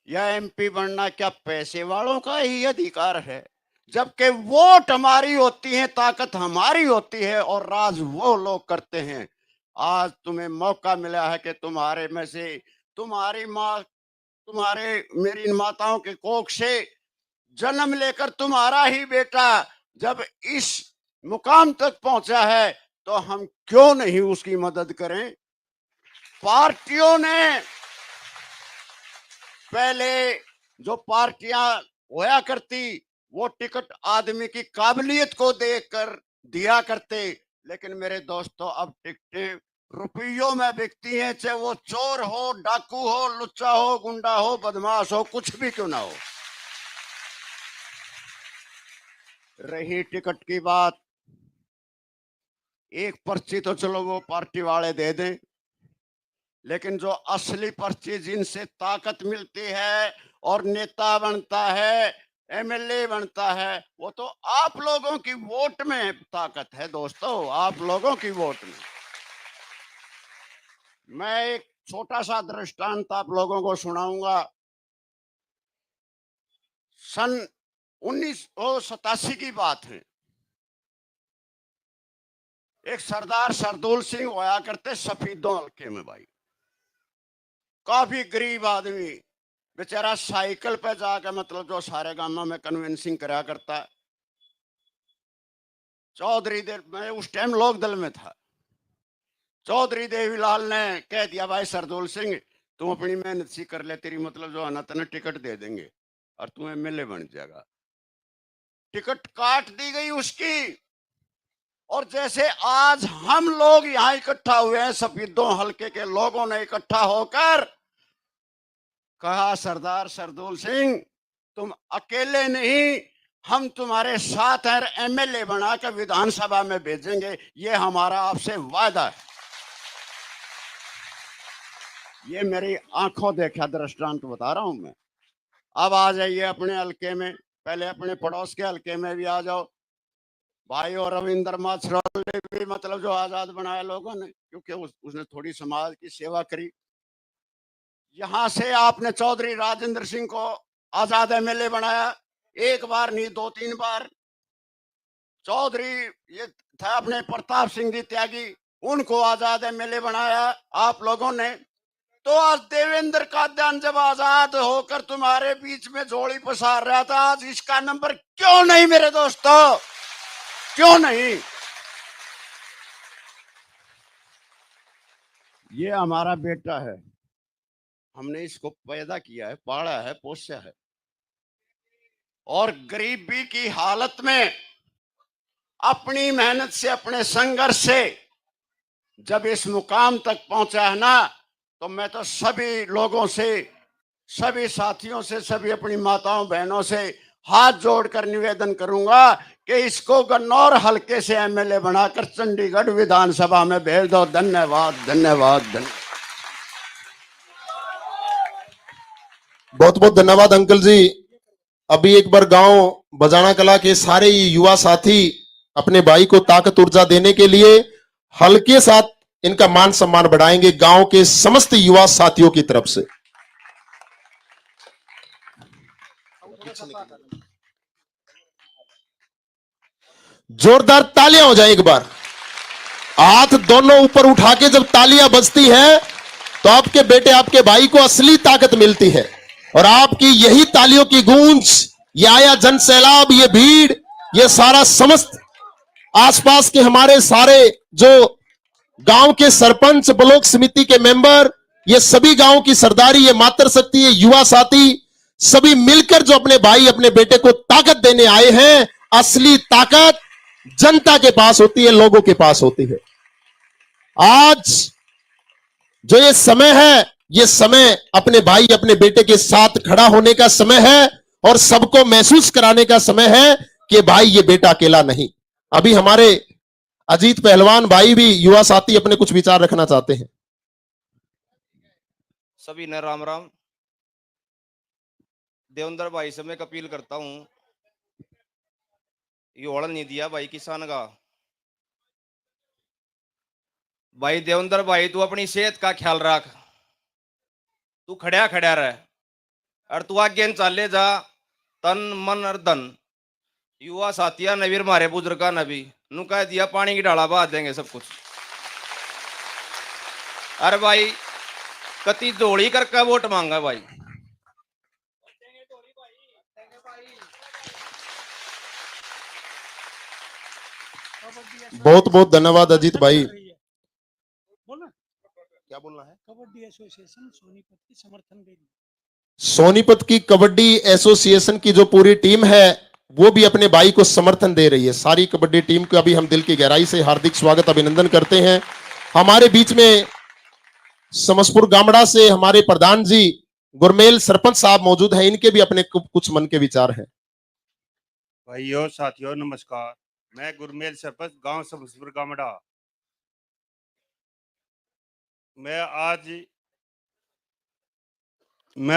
या एमपी बनना क्या पैसे वालों का ही अधिकार है? जबकि वोट हमारी होती है, ताकत हमारी होती है और राज वो लोग करते हैं। आज तुम्हें मौका मिला है कि तुम्हारे में से, तुम्हारी माँ, मेरी माताओं के कोख से जन्म लेकर तुम्हारा ही बेटा जब इस मुकाम तक पहुंचा है, तो हम क्यों नहीं उसकी मदद करें? पार्टियों ने पहले जो पार्टियां होया करती, वो टिकट आदमी की काबिलियत को देखकर दिया करते, लेकिन मेरे दोस्तों अब टिकटें रुपयों में बिकती हैं, चाहे वो चोर हो, डाकू हो, लुच्चा हो, गुंडा हो, बदमाश हो, कुछ भी क्यों ना हो। रही टिकट की बात, एक पर्ची तो चलो वो पार्टी वाले दे दें, लेकिन जो असली पर्ची जिनसे ताकत मिलती है और नेता बनता है, एमएलए बनता है, वो तो आप लोगों की वोट में ताकत है दोस्तों, आप लोगों की वोट में। मैं एक छोटा सा दृष्टांत आप लोगों को सुनाऊंगा। सन 1987 की बात है। एक सरदार सरदौल सिंह होया करते सफीदों हल्के में भाई, काफी गरीब आदमी, बेचारा साइकिल पे जाकर मतलब जो सारे गांव में कन्वेंसिंग करा करता। चौधरी देव, मैं उस टाइम लोक दल में था, चौधरी देवीलाल ने कह दिया भाई सरदौल सिंह तुम अपनी मेहनत सी कर ले, तेरी मतलब जो है ना तेने टिकट दे देंगे और तू एमएलए बन जाएगा। टिकट काट दी गई उसकी, और जैसे आज हम लोग यहाँ इकट्ठा हुए हैं, सफीदों हल्के के लोगों ने इकट्ठा होकर कहा सरदार सरदौल सिंह तुम अकेले नहीं, हम तुम्हारे साथ हैं, एमएलए बनाकर विधानसभा में भेजेंगे, ये हमारा आपसे वादा है। ये मेरी आंखों देखा दृष्टांत बता रहा हूं मैं। अब आ जाइए अपने हल्के में, पहले अपने पड़ोस के हल्के में भी आ जाओ भाई। और रविंद्र माछरोल ने भी मतलब जो आजाद बनाया लोगों ने, क्योंकि उसने थोड़ी समाज की सेवा करी। यहां से आपने चौधरी राजेंद्र सिंह को आजाद एमएलए बनाया, एक बार नहीं 2-3 बार। चौधरी ये था अपने प्रताप सिंह जी त्यागी, उनको आजाद एमएलए बनाया आप लोगों ने। तो आज देवेंद्र कादयान जब आजाद होकर तुम्हारे बीच में झोली पसार रहा था, आज इसका नंबर क्यों नहीं मेरे दोस्तों, क्यों नहीं? ये हमारा बेटा है, हमने इसको पैदा किया है, पाला है, पोसा है, और गरीबी की हालत में अपनी मेहनत से, अपने संघर्ष से जब इस मुकाम तक पहुंचा है ना, तो मैं तो सभी लोगों से, सभी साथियों से, सभी अपनी माताओं बहनों से हाथ जोड़कर निवेदन करूंगा कि इसको गन्नौर हल्के से एमएलए बनाकर चंडीगढ़ विधानसभा में भेज दो। धन्यवाद, धन्यवाद, धन्यवाद। बहुत बहुत धन्यवाद अंकल जी। अभी एक बार गांव बजाना कला के सारे युवा साथी अपने भाई को ताकत ऊर्जा देने के लिए हल्के साथ इनका मान सम्मान बढ़ाएंगे गांव के समस्त युवा साथियों की तरफ से। जोरदार तालियां हो जाए एक बार। हाथ दोनों ऊपर उठा के जब तालियां बजती है तो आपके बेटे, आपके भाई को असली ताकत मिलती है। और आपकी यही तालियों की गूंज, ये आया जन सैलाब, ये भीड़, ये सारा समस्त आसपास के हमारे सारे जो गांव के सरपंच, ब्लॉक समिति के मेंबर, ये सभी गांव की सरदारी, ये मातृशक्ति, ये युवा साथी, सभी मिलकर जो अपने भाई, अपने बेटे को ताकत देने आए हैं। असली ताकत जनता के पास होती है, लोगों के पास होती है। आज जो ये समय है, ये समय अपने भाई अपने बेटे के साथ खड़ा होने का समय है और सबको महसूस कराने का समय है कि भाई ये बेटा अकेला नहीं। अभी हमारे अजीत पहलवान भाई भी युवा साथी अपने कुछ विचार रखना चाहते हैं। सभी ने राम राम। देवेंद्र भाई से मैं एक अपील करता हूं, ये ओढ़ नहीं दिया भाई किसान का। भाई देवेंद्र भाई तू अपनी सेहत का ख्याल रख, तू खड़ा खड़ा रह और तू आगे चाले जा तन मन और धन। युवा साथिया नवीर मारे बुजुर्गा नबी नु कह दिया पानी की डाला बहा देंगे सब कुछ। अरे भाई कति जोड़ी करके वोट मांगा भाई। बहुत बहुत धन्यवाद अजीत भाई। क्या बोलना है? कबड्डी एसोसिएशन सोनीपत की समर्थन देगी। सोनीपत की कबड्डी एसोसिएशन की जो पूरी टीम है वो भी अपने भाई को समर्थन दे रही है। सारी कबड्डी टीम का भी हम दिल की गहराई से हार्दिक स्वागत अभिनंदन करते हैं। हमारे बीच में समसपुर गामड़ा से हमारे प्रधान जी गुरमेल सरपंच साहब मौजूद हैं। इनके भी अपने कुछ मन के विचार हैं। भाइयों साथियों नमस्कार। मैं गुरमेल सरपंच गांव समसपुर गामड़ा। मैं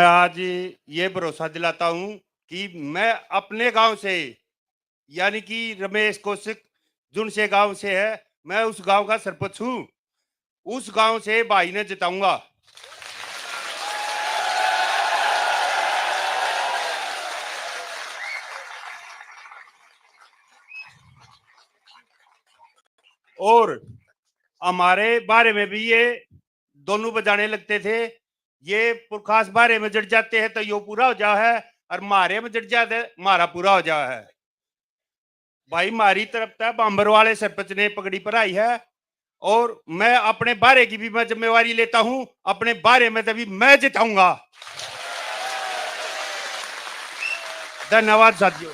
आज ये भरोसा दिलाता हूं कि मैं अपने गांव से यानी कि रमेश कौशिक जुन से गांव से है, मैं उस गांव का सरपंच हूं। उस गांव से भाई ने जिताऊंगा। और हमारे बारे में भी ये दोनों बजाने लगते थे। ये पुरखास बारे में जड़ जाते हैं तो यो पूरा हो जा है और मारे में जड़ जाते मारा पूरा हो जा है। भाई मारी तरफ तक बांबर वाले सरपंच ने पगड़ी पराई है और मैं अपने बारे की भी मैं जिम्मेवारी लेता हूं। अपने बारे में तभी मैं जिताऊंगा। धन्यवाद साथियों।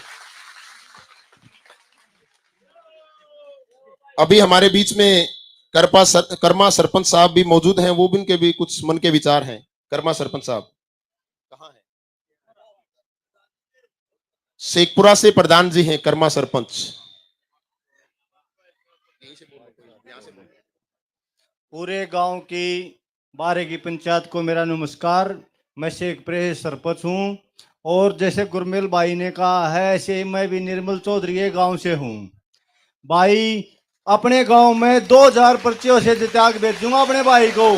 अभी हमारे बीच में कर्मा सरपंच साहब भी मौजूद हैं। वो भी उनके भी कुछ मन के विचार हैं। कर्मा सरपंच साहब कहाँ हैं? शेखपुरा से प्रधान जी हैं कर्मा सरपंच। पूरे गांव की बारे की पंचायत को मेरा नमस्कार। मैं शेखपुरा से सरपंच हूं और जैसे गुरमेल भाई ने कहा है ऐसे ही मैं भी निर्मल चौधरी के गांव से हूं। भाई अपने गांव में 2000 पर्चियों से जिता के भेजूंगा अपने भाई को।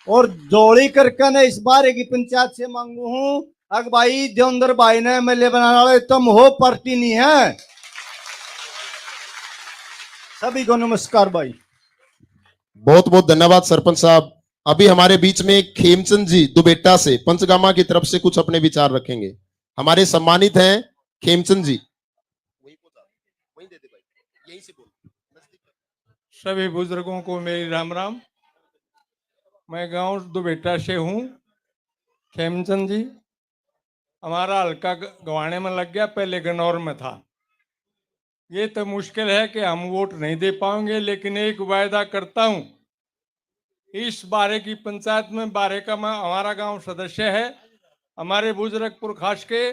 और जोड़ी करके मैं इस बारे की पंचायत से मांगू हूं, अगर भाई देवेंद्र भाई ने एमएलए बनाने वाले तुम हो पार्टी नहीं है। सभी को नमस्कार भाई। बहुत बहुत धन्यवाद सरपंच साहब। अभी हमारे बीच में खेमचंद जी दुबेटा से पंचगामा की तरफ से कुछ अपने विचार रखेंगे। हमारे सम्मानित हैं खेमचंद जी। सभी बुजुर्गों को मेरी राम राम। मैं गांव दुबेटा से हूँ। खेमचंद जी, हमारा हल्का गवाने में लग गया, पहले गन्नौर में था। ये तो मुश्किल है कि हम वोट नहीं दे पाएंगे, लेकिन एक वायदा करता हूँ, इस बारे की पंचायत में बारे का हमारा गांव सदस्य है। हमारे बुजुर्ग पुरखास के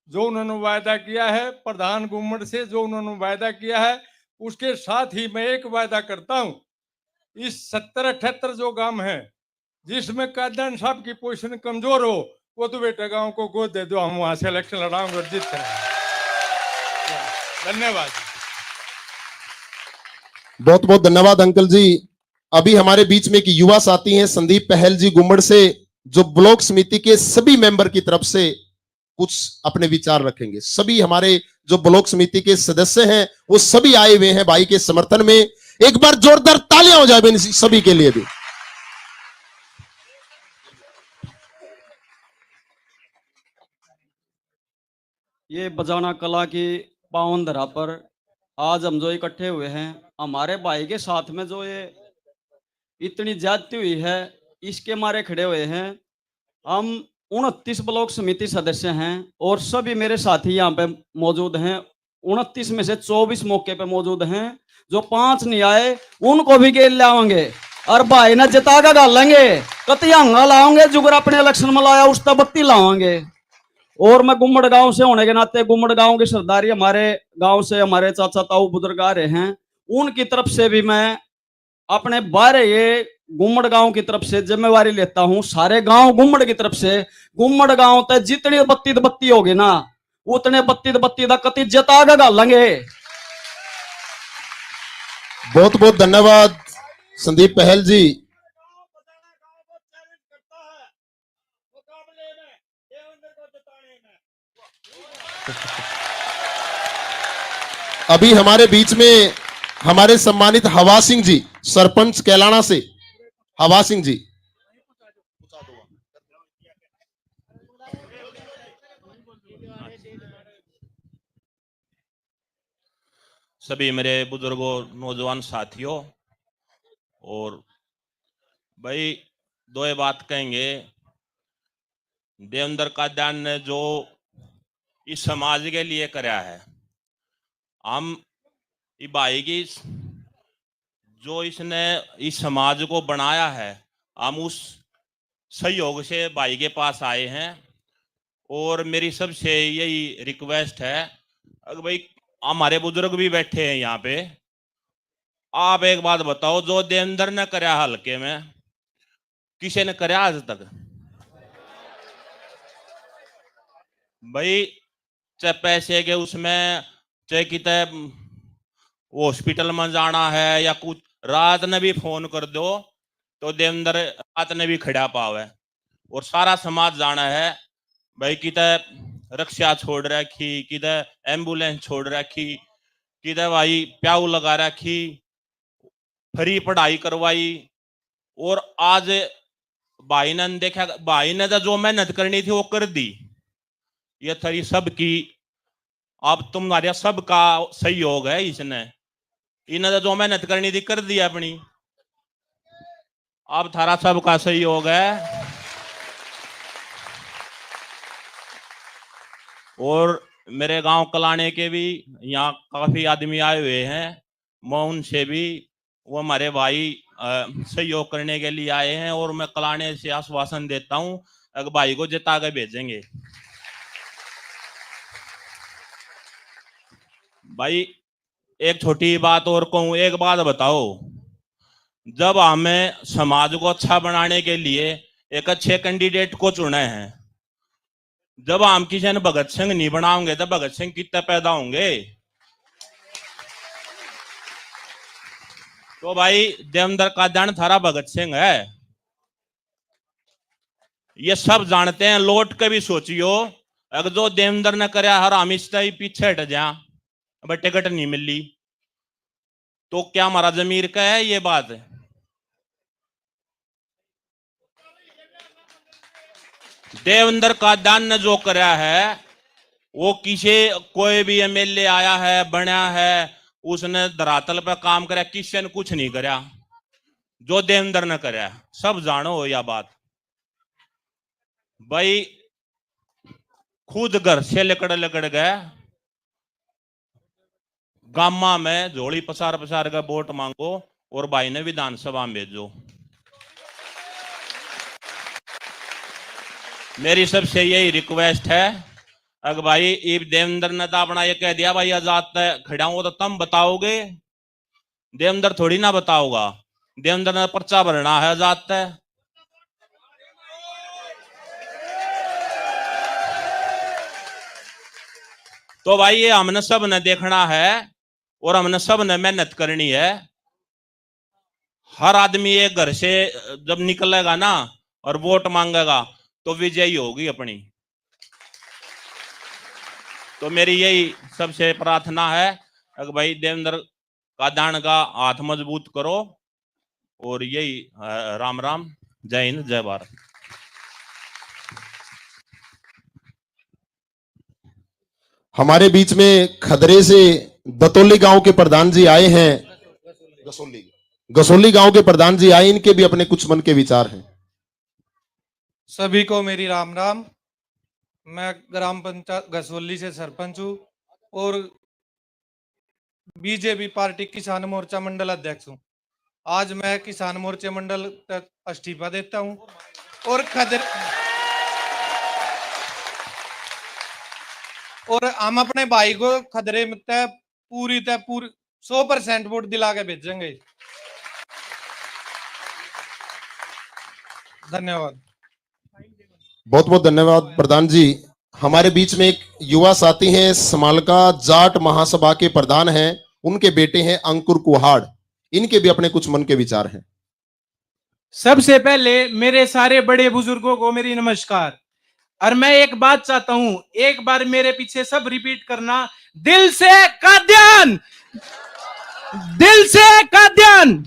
जो उन्होंने वायदा किया है, प्रधान गुम्मड़ से जो उन्होंने वायदा किया है, उसके साथ ही मैं एक वायदा करता हूं, इस 70-78 जो गांव है जिसमें कादन साहब की पोजीशन कमजोर हो, वो तो बेटा गांव को गोद दे दो, हम वहां से इलेक्शन लड़ाएंगे और जीत करेंगे। धन्यवाद। बहुत बहुत धन्यवाद अंकल जी। अभी हमारे बीच में एक युवा साथी हैं संदीप पहल जी गुम्मड़ से, जो ब्लॉक समिति के सभी मेंबर की तरफ से कुछ अपने विचार रखेंगे। सभी हमारे जो ब्लॉक समिति के सदस्य हैं वो सभी आए हुए हैं भाई के समर्थन में। एक बार जोरदार तालियां हो जाए सभी के लिए भी। ये बजाना कला की पावन धरा पर आज हम जो इकट्ठे हुए हैं, हमारे भाई के साथ में जो ये इतनी ज्यादती हुई है, इसके मारे खड़े हुए हैं। हम 29 ब्लॉक समिति सदस्य हैं और सभी मेरे साथी यहाँ पे मौजूद हैं। 29 में से 24 मौके पे मौजूद हैं। जो 5 नहीं आए उनको भी गेल लाओगे और भाई ने जिता के गालेंगे। कतियांगा लाओगे जुगर अपने इलेक्शन में लाया उस तक बत्ती लाओगे। और मैं गुम्मड़ गांव से होने के नाते गुम्मड़ गांव की सरदारी हमारे गांव से हमारे चाचा ताऊ बुजुर्ग आ रहे हैं, उनकी तरफ से भी मैं अपने बारे ये गुम्मड़ गांव की तरफ से जिम्मेवारी लेता हूं। सारे गांव गुम्मड़ की तरफ से गुम्मड़ गांव तक जितनी बत्ती होगी ना उतने बत्ती का कति जता के गालेंगे। बहुत बहुत धन्यवाद संदीप पहल जी। अभी हमारे बीच में हमारे सम्मानित हवा सिंह जी, सरपंच कैलाना से हवा सिंह जी। सभी मेरे बुजुर्गों, नौजवान साथियों, और भाई दो बात कहेंगे। देवेंद्र कादियान ने जो इस समाज के लिए कराया है, हम ये भाई की जो इसने इस समाज को बनाया है, हम उस सहयोग से भाई के पास आए हैं। और मेरी सबसे यही रिक्वेस्ट है, अगर भाई हमारे बुजुर्ग भी बैठे हैं यहाँ पे, आप एक बात बताओ, जो देवेंद्र ने कराया हल्के में किसी ने कराया आज तक? भाई चाहे पैसे के उसमें, चाहे कितने हॉस्पिटल में जाना है या कुछ, रात ने भी फोन कर दो तो देवेंद्र रात ने भी खड़ा पावे। और सारा समाज जाना है भाई, कितने रक्षा छोड़ रखी, कितने एम्बुलेंस छोड़ रखी, कितने भाई प्याऊ लगा रखी, फ्री पढ़ाई करवाई। और आज भाई ने देखा, भाई ने तो जो मेहनत करनी थी वो कर दी। ये थरी सबकी, अब तुम्हारे सबका सहयोग है इसने, इन्हें तो जो मेहनत करनी थी कर दी अपनी, अब थारा सबका सहयोग है। और मेरे गांव कलाने के भी यहाँ काफी आदमी आए हुए हैं, मैं उनसे भी, वो हमारे भाई सहयोग करने के लिए आए हैं। और मैं कलाने से आश्वासन देता हूं, अगर भाई को जिता के भेजेंगे। भाई एक छोटी बात और कहूं, एक बात बताओ, जब हमें समाज को अच्छा बनाने के लिए एक अच्छे कैंडिडेट को चुने हैं, जब हम किसी ने भगत सिंह नहीं बनाओगे तो भगत सिंह कितने पैदा होंगे? तो भाई देवेंद्र कादियान थारा भगत सिंह है, ये सब जानते हैं। लौट के भी सोचियो, अगर जो देवेंद्र ने कराया हर हम इससे ही पीछे हट जा, अब टिकट नहीं मिली तो क्या हमारा जमीर का है ये बात? देवेंद्र कादियान ने जो कराया है वो किसी कोई भी एमएलए आया है बना है उसने धरातल पे काम कराया, किसी ने कुछ नहीं कराया। जो देवेंद्र ने कराया सब जानो यह बात। भाई खुद घर से लकड़ गए, गामा में झोली पसार का वोट मांगो और भाई ने विधानसभा में भेजो। मेरी सबसे यही रिक्वेस्ट है, अगर भाई देवेंद्र ने तो अपना ये कह दिया भाई आजाद खड़ा हूं, तो तुम बताओगे, देवेंद्र थोड़ी ना बताओगा। देवेंद्र ने पर्चा भरना है आजाद तय। तो भाई ये हमने सब ने देखना है और हमने सब ने मेहनत करनी है। हर आदमी एक घर से जब निकलेगा ना और वोट मांगेगा तो विजयी होगी अपनी। तो मेरी यही सबसे प्रार्थना है, अगर भाई देवेंद्र कादियान का हाथ मजबूत करो। और यही राम राम, जय हिंद, जय भारत। हमारे बीच में खदरे से दतोली गांव के प्रधान जी आए हैं, गसोली गांव के प्रधान जी आए, इनके भी अपने कुछ मन के विचार हैं। सभी को मेरी राम राम। मैं ग्राम पंचायत गसोली से सरपंच हूँ और बीजेपी पार्टी किसान मोर्चा मंडल अध्यक्ष हूँ। आज मैं किसान मोर्चे मंडल तक इस्तीफा देता हूँ और हम अपने भाई को खतरे में पूरी 100% वोट दिला के भेजेंगे। धन्यवाद। बहुत बहुत धन्यवाद प्रधान जी। हमारे बीच में एक युवा साथी हैं, समालका जाट महासभा के प्रधान हैं, उनके बेटे हैं अंकुर कुहाड़। इनके भी अपने कुछ मन के विचार हैं। सबसे पहले मेरे सारे बड़े बुजुर्गों को मेरी नमस्कार। और मैं एक बात चाहता हूं, एक बार मेरे पीछे सब रिपीट करना, दिल से काद्यान, दिल से काद्यान।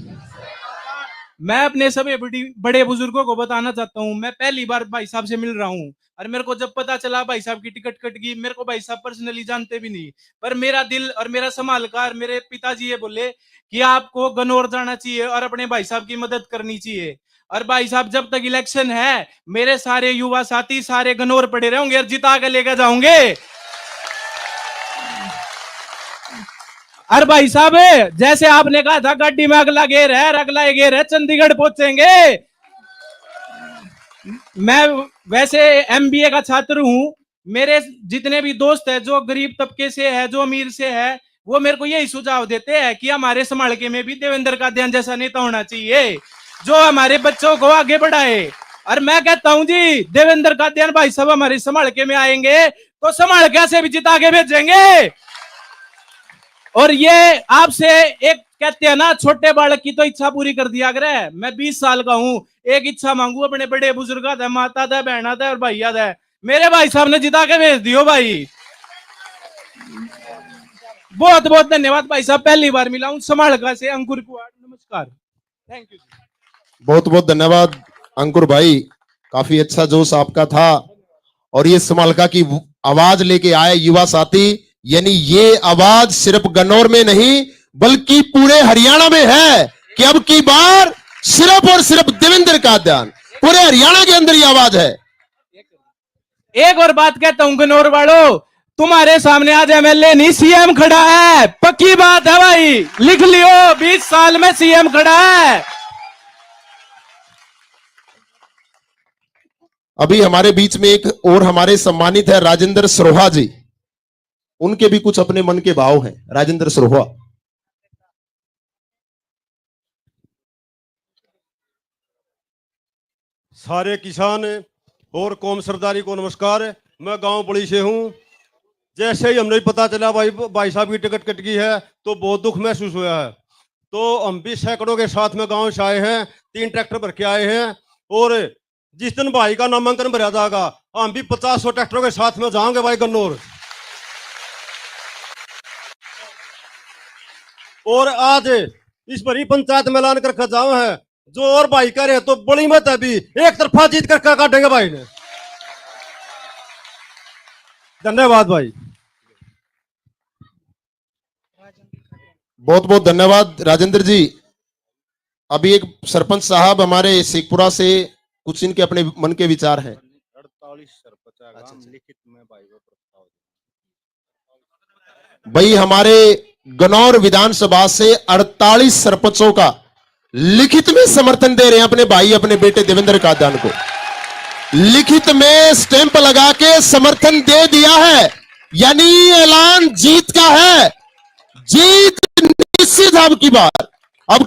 मैं अपने सभी बड़े बुजुर्गों को बताना चाहता हूं, मैं पहली बार भाई साहब से मिल रहा हूं और मेरे को जब पता चला भाई साहब की टिकट कट गई, मेरे को भाई साहब पर्सनली जानते भी नहीं, पर मेरा दिल और मेरा समालकार मेरे पिताजी ये बोले कि आपको गनौर जाना चाहिए और अपने भाई साहब की मदद करनी चाहिए। और भाई साहब जब तक इलेक्शन है मेरे सारे युवा साथी सारे गनौर पड़े रहेंगे और जिता के लेकर जाऊंगे। और भाई साहब जैसे आपने कहा था गाड़ी में अगला गेर है चंडीगढ़ पहुंचेंगे। मैं वैसे एमबीए का छात्र हूं, मेरे जितने भी दोस्त है जो गरीब तबके से है जो अमीर से है वो मेरे को यही सुझाव देते हैं कि हमारे समालके में भी देवेंद्र कादियान जैसा नेता होना चाहिए जो हमारे बच्चों को आगे बढ़ाए। और मैं कहता हूं जी देवेंद्र कादियान भाई साहब हमारे समालके में आएंगे तो समालके से भी जिता के भेजेंगे। और ये आपसे एक कहते हैं ना छोटे बालक की तो इच्छा पूरी कर दिया करे। मैं 20 साल का हूं, एक इच्छा मांगू अपने बड़े बुजुर्ग दा, माता दा, बहना दा और भैया दा, मेरे भाई साहब ने जिता के भेज दियो भाई। बहुत बहुत धन्यवाद भाई साहब, पहली बार मिला हूं समालका से अंकुर कुहाड़। नमस्कार, थैंक यू। बहुत बहुत धन्यवाद अंकुर भाई, काफी अच्छा जोश आपका था। और ये समालका की आवाज लेके आए युवा साथी, यानी ये आवाज सिर्फ गन्नौर में नहीं बल्कि पूरे हरियाणा में है कि अब की बार सिर्फ और सिर्फ देवेंद्र कादियान, पूरे हरियाणा के अंदर ये आवाज है। एक और बात कहता हूं गन्नौर वालों, तुम्हारे सामने आज एमएलए नहीं सीएम खड़ा है, पक्की बात है भाई, लिख लियो 20 साल में सीएम खड़ा है। अभी हमारे बीच में एक और हमारे सम्मानित है राजेंद्र सरोहा जी, उनके भी कुछ अपने मन के भाव हैं। राजेंद्र सरोहा। सारे किसान और कौम सरदारी को नमस्कार। मैं गांव बड़ी से हूं। जैसे ही हमने पता चला भाई साहब की टिकट कट गई है तो बहुत दुख महसूस हुआ है। तो हम भी सैकड़ों के साथ में गांव से आए हैं, 3 ट्रैक्टर भर के आए हैं। और जिस दिन भाई का नामांकन भरा जाएगा हम भी 50-100 ट्रैक्टरों के साथ में जाएंगे भाई गन्नौर। और आज इस बड़ी पंचायत में ऐलान करके जाओ है जो और भाई कह रहे तो बड़ी मत है, भी एक तरफा जीत कर काटेंगे भाई ने। धन्यवाद भाई। बहुत बहुत धन्यवाद राजेंद्र जी। अभी एक सरपंच साहब हमारे शेखपुरा से, कुछ इनके अपने मन के विचार हैं। 48 सरपंच लिखित में भाई को प्रस्ताव। भाई हमारे गन्नौर विधानसभा से 48 सरपंचों का लिखित में समर्थन दे रहे हैं अपने भाई अपने बेटे देवेंद्र कादियान को। लिखित में स्टैंप लगा के समर्थन दे दिया है, यानी ऐलान जीत का है। जीत निश्चित। अब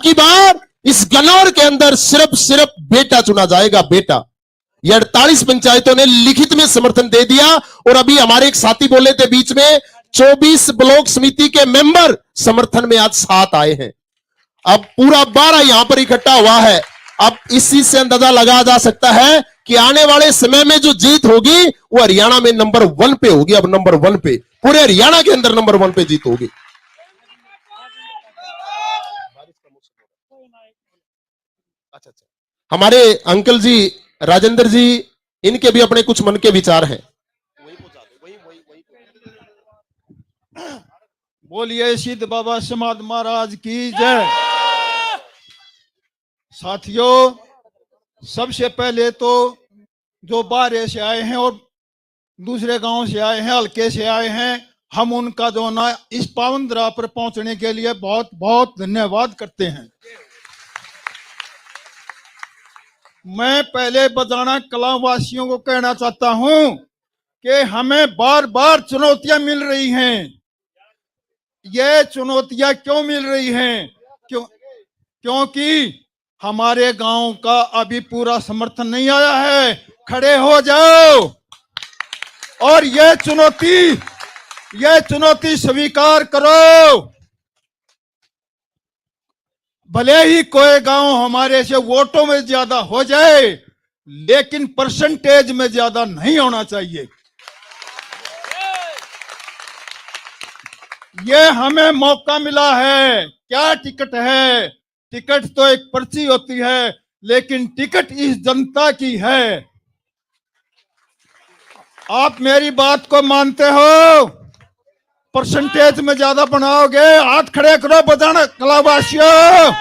की बार इस गन्नौर के अंदर सिर्फ बेटा चुना जाएगा, बेटा। ये 48 पंचायतों ने लिखित में समर्थन दे दिया। और अभी हमारे एक साथी बोले थे बीच में 24 ब्लॉक समिति के मेंबर समर्थन में आज साथ आए हैं। अब पूरा 12 यहां पर इकट्ठा हुआ है। अब इस चीज से अंदाजा लगाया जा सकता है कि आने वाले समय में जो जीत होगी वो हरियाणा में नंबर 1 पे होगी। अब नंबर 1 पे, पूरे हरियाणा के अंदर नंबर 1 पे जीत होगी। अच्छा, हमारे अंकल जी राजेंद्र जी, इनके भी अपने कुछ मन के विचार हैं। बोलिए सिद्ध बाबा समाध महाराज की जय। साथियों, सबसे पहले तो जो बाहर से आए हैं और दूसरे गांव से आए हैं, हल्के से आए हैं, हम उनका जो ना इस पावन धरा पर पहुंचने के लिए बहुत बहुत धन्यवाद करते हैं। मैं पहले बजाना कला वासियों को कहना चाहता हूं कि हमें बार बार चुनौतियां मिल रही हैं। ये चुनौतियां क्यों मिल रही हैं? क्योंकि हमारे गांव का अभी पूरा समर्थन नहीं आया है। खड़े हो जाओ और ये चुनौती स्वीकार करो। भले ही कोई गांव हमारे से वोटों में ज्यादा हो जाए, लेकिन परसेंटेज में ज्यादा नहीं होना चाहिए। ये हमें मौका मिला है। क्या टिकट है? टिकट तो एक पर्ची होती है, लेकिन टिकट इस जनता की है। आप मेरी बात को मानते हो? परसेंटेज में ज्यादा बनाओगे? हाथ खड़े करो बजाना कलावासियों।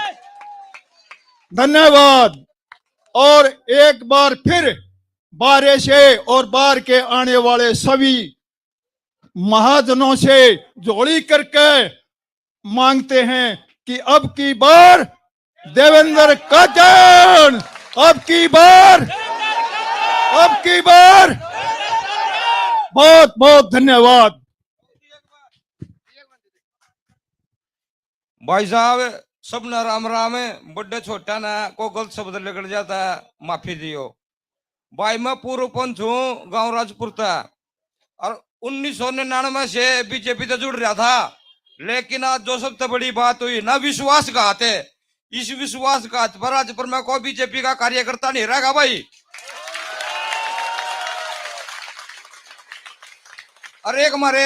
धन्यवाद। और एक बार फिर बारे से और बार के आने वाले सभी महाजनों से जोड़ी करके मांगते हैं कि अब की बार देवेंद्र का जन, अब की बार बहुत बहुत धन्यवाद। भाई साहब सबने राम राम है। बड़े छोटा ना को गलत शब्द निकल जाता है, माफी दियो भाई। मैं पूर्व पंच हूँ गांव राजपुर था और 1999 से बीजेपी से जुड़ रहा था। लेकिन आज जो सबसे बड़ी बात हुई ना, विश्वासघात है। इस विश्वासघात पर आज पर मैं कोई बीजेपी का कार्यकर्ता नहीं रहेगा भाई। अरे एक हमारे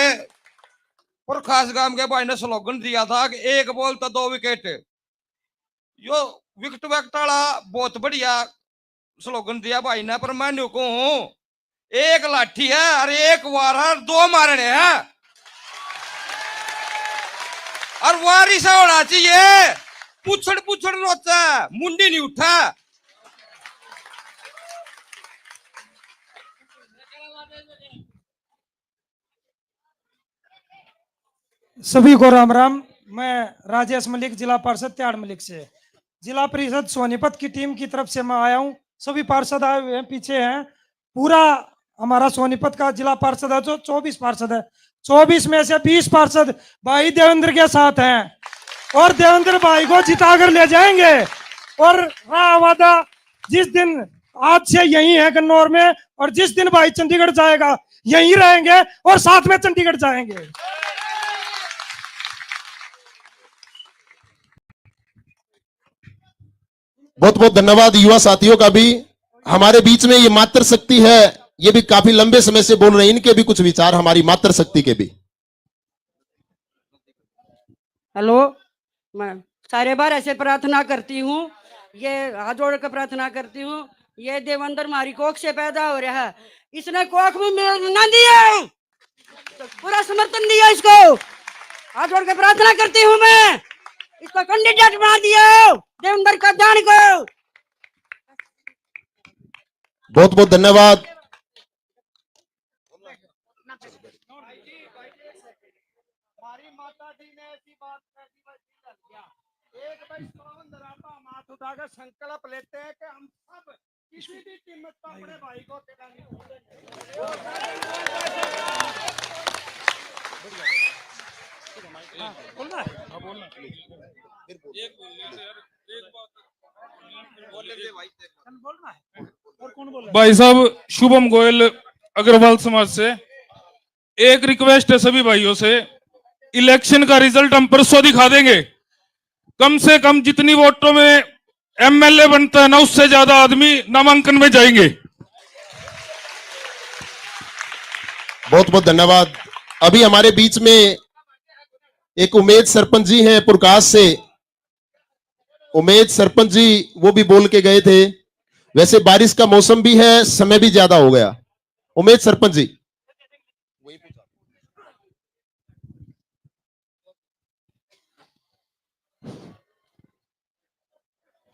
और खास गांव के भाई ने स्लोगन दिया था कि एक बॉल तो 2 विकेट। यो विकेट वाला बहुत बढ़िया स्लोगन दिया भाई ने, पर मैं न्यू कहूं एक लाठी है और एक वार है, 2 मारने हैं और वारी से होना चाहिए। पुछड़ रोता है, मुंडी नहीं उठा। सभी को राम राम। मैं राजेश मलिक, जिला पार्षद त्याड़ मलिक से, जिला परिषद सोनीपत की टीम की तरफ से मैं आया हूं। सभी पार्षद आए हुए हैं, पीछे हैं। पूरा हमारा सोनीपत का जिला पार्षद है जो 24 पार्षद है। 24 में से 20 पार्षद भाई देवेंद्र के साथ हैं और देवेंद्र भाई को जिताकर ले जाएंगे। और रहा वादा, जिस दिन आज से यही है गन्नौर में, और जिस दिन भाई चंडीगढ़ जाएगा यहीं रहेंगे और साथ में चंडीगढ़ जाएंगे। बहुत बहुत धन्यवाद युवा साथियों का भी। हमारे बीच में ये मातृ शक्ति है, ये भी काफी लंबे समय से बोल रहे हैं। इनके भी कुछ विचार हमारी मातृ शक्ति के भी। हेलो, मैं सारे बार ऐसे प्रार्थना करती हूँ, ये हाथ जोड़ कर प्रार्थना करती हूँ। ये देवेंद्र हमारी कोख से पैदा हो रहा है, इसने कोख में ना दिया तो पूरा समर्थन दिया इसको। हाथ जोड़ कर प्रार्थना करती हूँ मैं, इसको कैंडिडेट बना दिया देवेंद्र का जान को। बहुत बहुत धन्यवाद। हमारी माता जी ने ऐसी बात कर दी, एक बार पावन धरा पर हाथ उठाकर संकल्प लेते हैं कि हम सब किसी भी कीमत पर अपने भाई को तेरा नहीं भाई साहब शुभम गोयल अग्रवाल समाज से एक रिक्वेस्ट है सभी भाइयों से, इलेक्शन का रिजल्ट हम परसों दिखा देंगे। कम से कम जितनी वोटों में एमएलए बनता है ना, उससे ज्यादा आदमी नामांकन में जाएंगे। बहुत बहुत धन्यवाद। अभी हमारे बीच में एक उमेद सरपंच जी हैं पुरकाश से। उमेद सरपंच जी वो भी बोल के गए थे। वैसे बारिश का मौसम भी है, समय भी ज्यादा हो गया। उमेद सरपंच जी।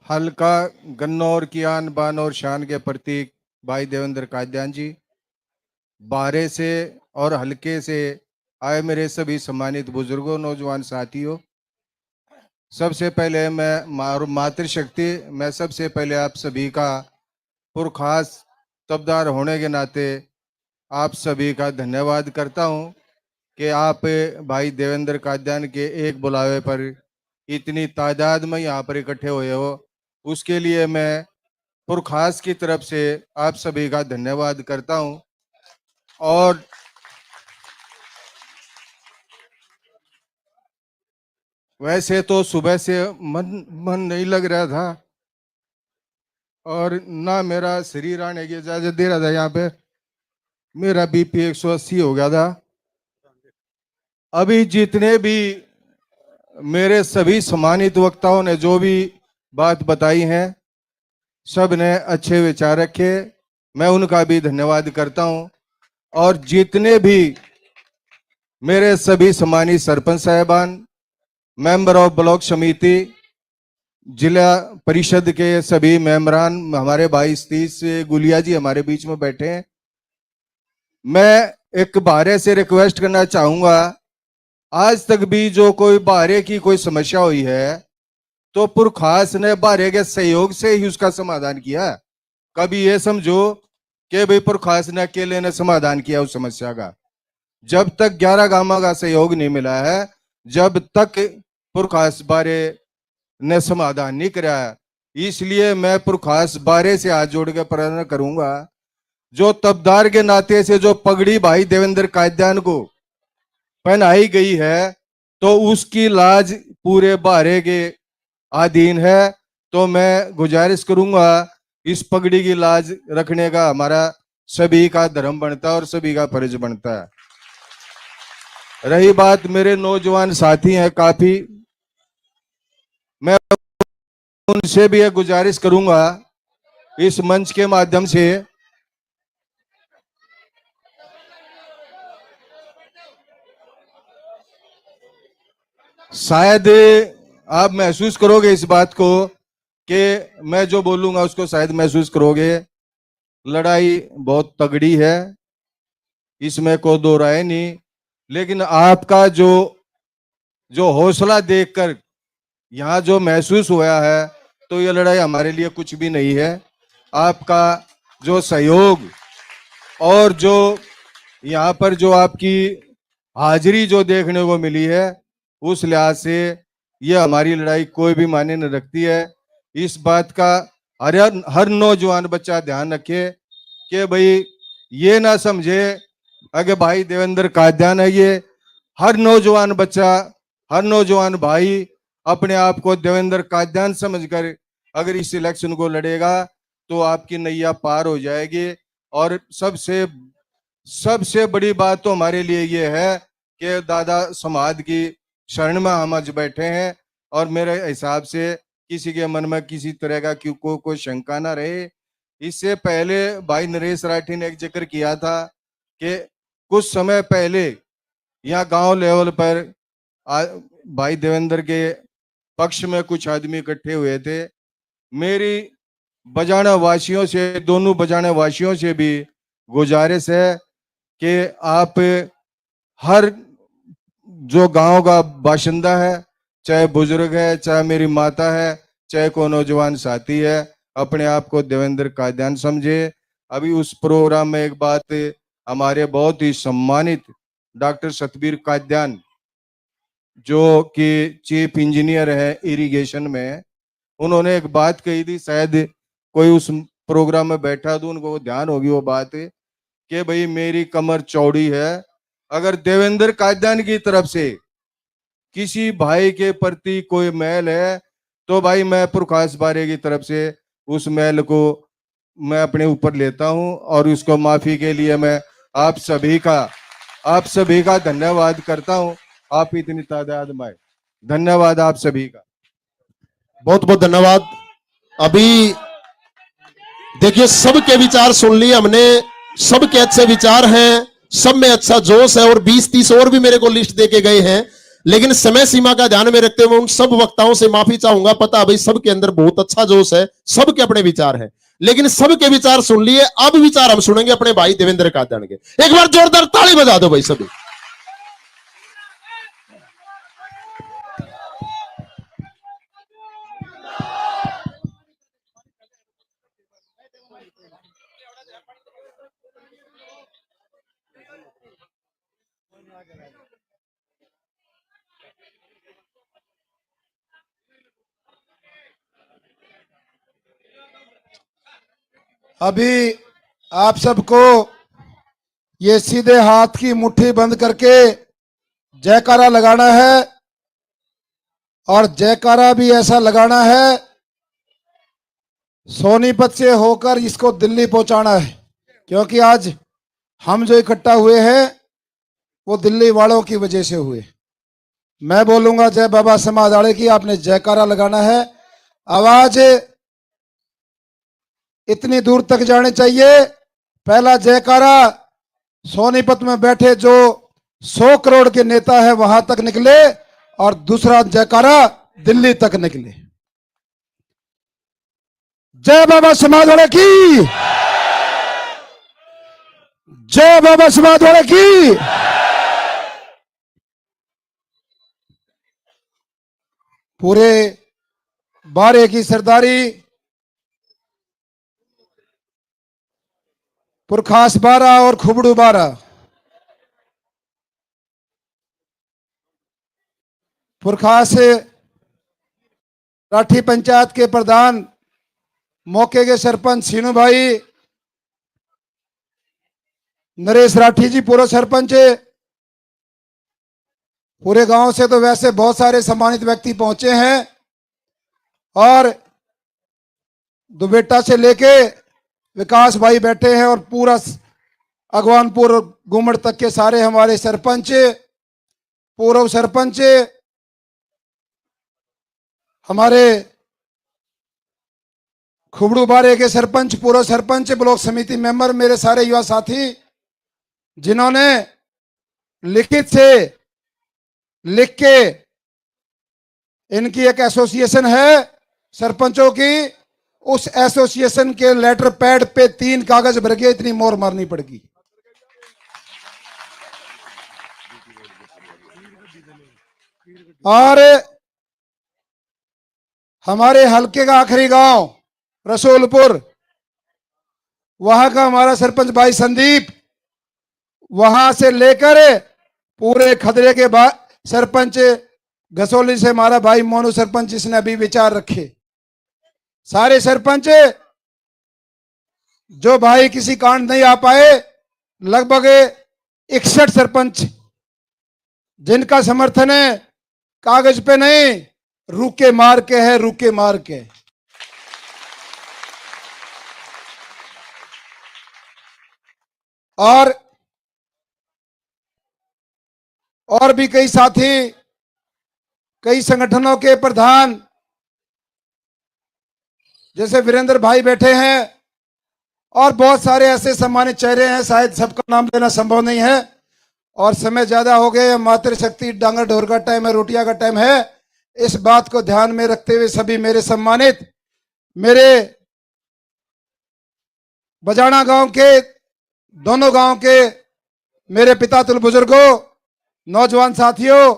हल्का गन्नौर की आन बान और शान के प्रतीक भाई देवेंद्र कादियान जी, बाहरे से और हल्के से आए मेरे सभी सम्मानित बुजुर्गों, नौजवान साथियों, सबसे पहले मैं मातृशक्ति, मैं सबसे पहले आप सभी का पुरखास तबदार होने के नाते आप सभी का धन्यवाद करता हूं कि आप भाई देवेंद्र कादियान के एक बुलावे पर इतनी तादाद में यहाँ पर इकट्ठे हुए हो, उसके लिए मैं पुरखास की तरफ से आप सभी का धन्यवाद करता हूं। और वैसे तो सुबह से मन नहीं लग रहा था और ना मेरा शरीर आने की इजाजत दे रहा था। यहाँ पे मेरा बीपी 180 हो गया था। अभी जितने भी मेरे सभी सम्मानित वक्ताओं ने जो भी बात बताई है, सब ने अच्छे विचार रखे, मैं उनका भी धन्यवाद करता हूं। और जितने भी मेरे सभी सम्मानित सरपंच साहिबान, मेंबर ऑफ ब्लॉक समिति, जिला परिषद के सभी मेंबरान, हमारे भाई सतीश गुलिया जी हमारे बीच में बैठे हैं, मैं एक बारे से रिक्वेस्ट करना चाहूंगा, आज तक भी जो कोई बारे की कोई समस्या हुई है तो पुरखास ने बारे के सहयोग से ही उसका समाधान किया। कभी ये समझो कि भाई पुरखास ने अकेले ने समाधान किया उस समस्या का। जब तक 11 गांव का सहयोग नहीं मिला है, जब तक पुरखास बारे ने समाधान नहीं कराया, इसलिए मैं पुरखास बारे से हाथ जोड़ के प्रार्थना करूंगा, जो तबदार के नाते से जो पगड़ी भाई देवेंद्र कादियान को पहनाई गई है तो उसकी लाज पूरे बारे के अधीन है। तो मैं गुजारिश करूंगा, इस पगड़ी की लाज रखने का हमारा सभी का धर्म बनता है और सभी का फर्ज बनता है। रही बात मेरे नौजवान साथी हैं काफी, मैं उनसे भी एक गुजारिश करूंगा इस मंच के माध्यम से, शायद आप महसूस करोगे इस बात को कि मैं जो बोलूंगा उसको शायद महसूस करोगे। लड़ाई बहुत तगड़ी है, इसमें कोई दो राय नहीं, लेकिन आपका जो हौसला देखकर यहाँ जो महसूस हुआ है तो ये लड़ाई हमारे लिए कुछ भी नहीं है। आपका जो सहयोग और जो यहाँ पर जो आपकी हाजिरी जो देखने को मिली है, उस लिहाज से ये हमारी लड़ाई कोई भी मायने नहीं रखती है। इस बात का हर नौजवान बच्चा ध्यान रखे कि भाई ये ना समझे अगर भाई देवेंद्र कादियान है, ये हर नौजवान बच्चा, हर नौजवान भाई अपने आप को देवेंद्र कादियान समझकर अगर इस इलेक्शन को लड़ेगा तो आपकी नैया पार हो जाएगी। और सबसे बड़ी बात तो हमारे लिए ये है कि दादा समाज की शरण में हम आज बैठे हैं और मेरे हिसाब से किसी के मन में किसी तरह का कोई शंका ना रहे। इससे पहले भाई नरेश राठी ने एक जिक्र किया था कि कुछ समय पहले यहाँ गांव लेवल पर भाई देवेंद्र के पक्ष में कुछ आदमी इकट्ठे हुए थे। मेरी बजाना वासियों से, दोनों बजाने वासियों से भी गुजारिश है कि आप हर जो गांव का बाशिंदा है, चाहे बुजुर्ग है, चाहे मेरी माता है, चाहे कोई नौजवान साथी है, अपने आप को देवेंद्र कादियान समझे। अभी उस प्रोग्राम में एक बात हमारे बहुत ही सम्मानित डॉक्टर सतबीर कादियान, जो कि चीफ इंजीनियर है इरिगेशन में, उन्होंने एक बात कही थी, शायद कोई उस प्रोग्राम में बैठा तो उनको ध्यान होगी वो बात कि भाई मेरी कमर चौड़ी है, अगर देवेंद्र कादियान की तरफ से किसी भाई के प्रति कोई मैल है तो भाई मैं पुरखास बारे की तरफ से उस मैल को मैं अपने ऊपर लेता हूं और उसको माफी के लिए मैं आप सभी का धन्यवाद करता हूं। आप इतनी तादाद में, धन्यवाद आप सभी का, बहुत बहुत धन्यवाद। अभी देखिए सबके विचार सुन लिए हमने, सबके अच्छे विचार हैं, सब में अच्छा जोश है और 20-30 और भी मेरे को लिस्ट देके गए हैं, लेकिन समय सीमा का ध्यान में रखते हुए उन सब वक्ताओं से माफी चाहूंगा। पता भाई सबके अंदर बहुत अच्छा जोश है, सबके अपने विचार हैं, लेकिन सबके विचार सुन लिए। अब विचार हम सुनेंगे अपने भाई देवेंद्र कादियान के। एक बार जोरदार ताली बजा दो भाई सभी। अभी आप सबको ये सीधे हाथ की मुट्ठी बंद करके जयकारा लगाना है और जयकारा भी ऐसा लगाना है, सोनीपत से होकर इसको दिल्ली पहुंचाना है, क्योंकि आज हम जो इकट्ठा हुए हैं वो दिल्ली वालों की वजह से हुए। मैं बोलूंगा जय बाबा समाधाड़े की, आपने जयकारा लगाना है। आवाज इतनी दूर तक जानी चाहिए। पहला जयकारा सोनीपत में बैठे जो 100 करोड़ के नेता है वहां तक निकले और दूसरा जयकारा दिल्ली तक निकले। जय बाबा समाधाड़े की, जय बाबा समाधाड़े की। पूरे बारे की सरदारी पुरखास 12 और खुबड़ू 12, पुरखास राठी पंचायत के प्रधान, मौके के सरपंच सीनू भाई, नरेश राठी जी पूर्व सरपंच, पूरे गांव से तो वैसे बहुत सारे सम्मानित व्यक्ति पहुंचे हैं और दुबेटा से लेके विकास भाई बैठे हैं और पूरा अगवानपुर गुमड़ तक के सारे हमारे सरपंच, पूर्व सरपंच, हमारे खुबड़ू बारे के सरपंच, पूर्व सरपंच, ब्लॉक समिति मेंबर, मेरे सारे युवा साथी जिन्होंने लिखित से लिख के, इनकी एक एसोसिएशन है सरपंचों की, उस एसोसिएशन के लेटर पैड पे 3 कागज भर के इतनी मोहर मारनी पड़ेगी। और हमारे हलके का आखिरी गांव रसूलपुर, वहां का हमारा सरपंच भाई संदीप, वहां से लेकर पूरे खदरे के बाद सरपंच घसोली से हमारा भाई मोनू सरपंच, जिसने अभी विचार रखे, सारे सरपंच जो भाई किसी कारण नहीं आ पाए, लगभग 61 सरपंच जिनका समर्थन है कागज पे नहीं, रुके मार के है, रुके मार के। और भी कई साथी, कई संगठनों के प्रधान, जैसे वीरेंद्र भाई बैठे हैं और बहुत सारे ऐसे सम्मानित चेहरे हैं, शायद सबका नाम लेना संभव नहीं है और समय ज्यादा हो गए, मातृशक्ति डांगर ढोर का टाइम है, रोटियां का टाइम है। इस बात को ध्यान में रखते हुए सभी मेरे सम्मानित, मेरे बजाना गांव के, दोनों गांव के मेरे पिता तुल बुजुर्गों, नौजवान साथियों,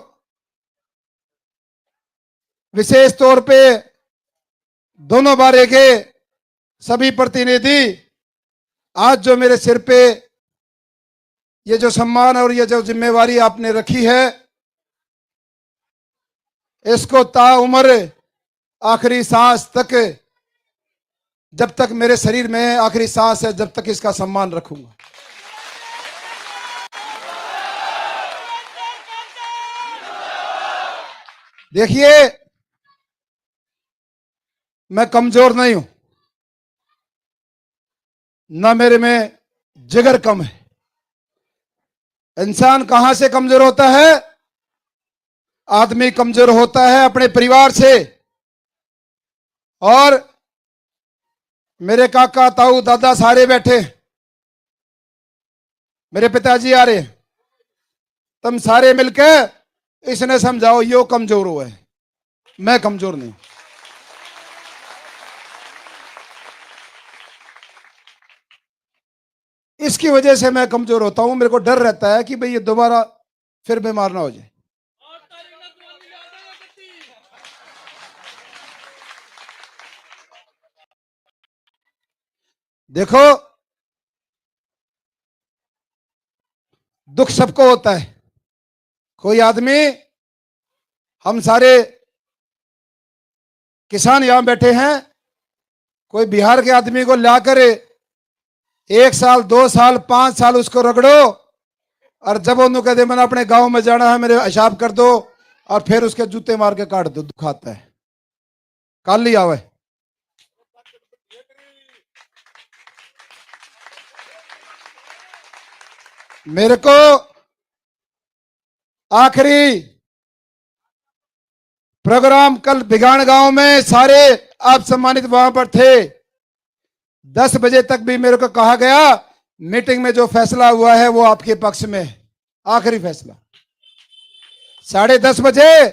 विशेष तौर पे दोनों बारे के सभी प्रतिनिधि, आज जो मेरे सिर पे ये जो सम्मान और ये जो जिम्मेवारी आपने रखी है, इसको ताउम्र आखिरी सांस तक, जब तक मेरे शरीर में आखिरी सांस है, जब तक इसका सम्मान रखूंगा। देखिए, मैं कमजोर नहीं हूं, ना मेरे में जिगर कम है। इंसान कहां से कमजोर होता है? आदमी कमजोर होता है अपने परिवार से। और मेरे काका, ताऊ, दादा सारे बैठे, मेरे पिताजी आ रहे, तुम सारे मिलकर इसने समझाओ यो कमजोर हुआ है, मैं कमजोर नहीं। इसकी वजह से मैं कमजोर होता हूं। मेरे को डर रहता है कि भाई ये दोबारा फिर बीमार ना हो जाए। देखो, दुख सबको होता है, कोई आदमी, हम सारे किसान यहां बैठे हैं, कोई बिहार के आदमी को लाकर 1 साल 2 साल 5 साल उसको रगड़ो, और जब उन्होंने कहते मैंने अपने गांव में जाना है, मेरे हिसाब कर दो, और फिर उसके जूते मार के काट दो, दुखाता है। कल ही आवे। मेरे को आखिरी प्रोग्राम कल बिगान गांव में सारे आप सम्मानित वहां पर थे, 10 बजे तक भी मेरे को कहा गया मीटिंग में जो फैसला हुआ है वो आपके पक्ष में है, आखिरी फैसला। 10:30 बजे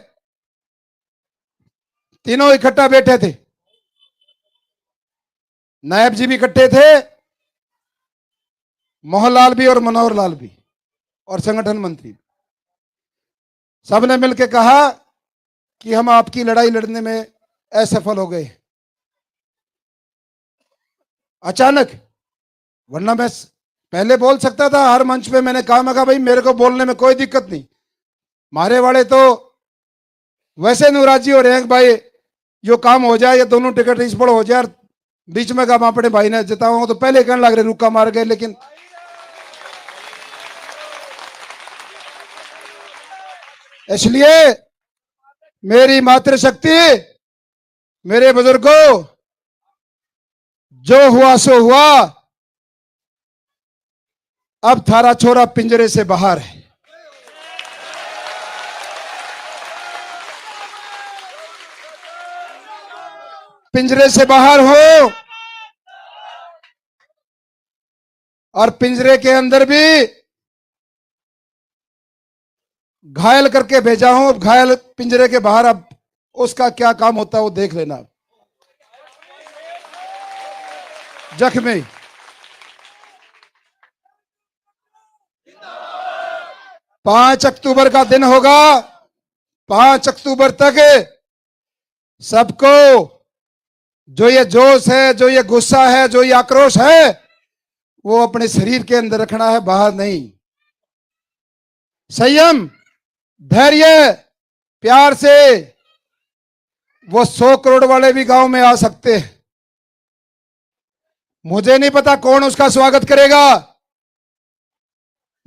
तीनों इकट्ठा बैठे थे, नायब जी भी इकट्ठे थे, मोहन लाल भी और मनोहर लाल भी, और संगठन मंत्री। सबने मिलकर कहा कि हम आपकी लड़ाई लड़ने में असफल हो गए अचानक, वरना मैं पहले बोल सकता था हर मंच पे। मैंने कहा भाई मेरे को बोलने में कोई दिक्कत नहीं, मारे वाले तो वैसे नाराजी हो रहे हैं कि भाई यो काम हो जाए, ये दोनों टिकट इस पर हो जाए। बीच में कहा अपने भाई ने जिताऊंगा तो पहले कहने लग रहे रुका मार गए, लेकिन इसलिए मेरी मातृशक्ति, मेरे बुजुर्गों, जो हुआ सो हुआ, अब थारा छोरा पिंजरे से बाहर है। पिंजरे से बाहर हो, और पिंजरे के अंदर भी घायल करके भेजा हूं। अब घायल पिंजरे के बाहर, अब उसका क्या काम होता है वो देख लेना। जख्मी 5 अक्टूबर का दिन होगा। 5 अक्टूबर तक सबको जो ये जोश है, जो ये गुस्सा है, जो ये आक्रोश है, वो अपने शरीर के अंदर रखना है, बाहर नहीं। संयम, धैर्य, प्यार से वो 100 करोड़ वाले भी गांव में आ सकते हैं। मुझे नहीं पता कौन उसका स्वागत करेगा,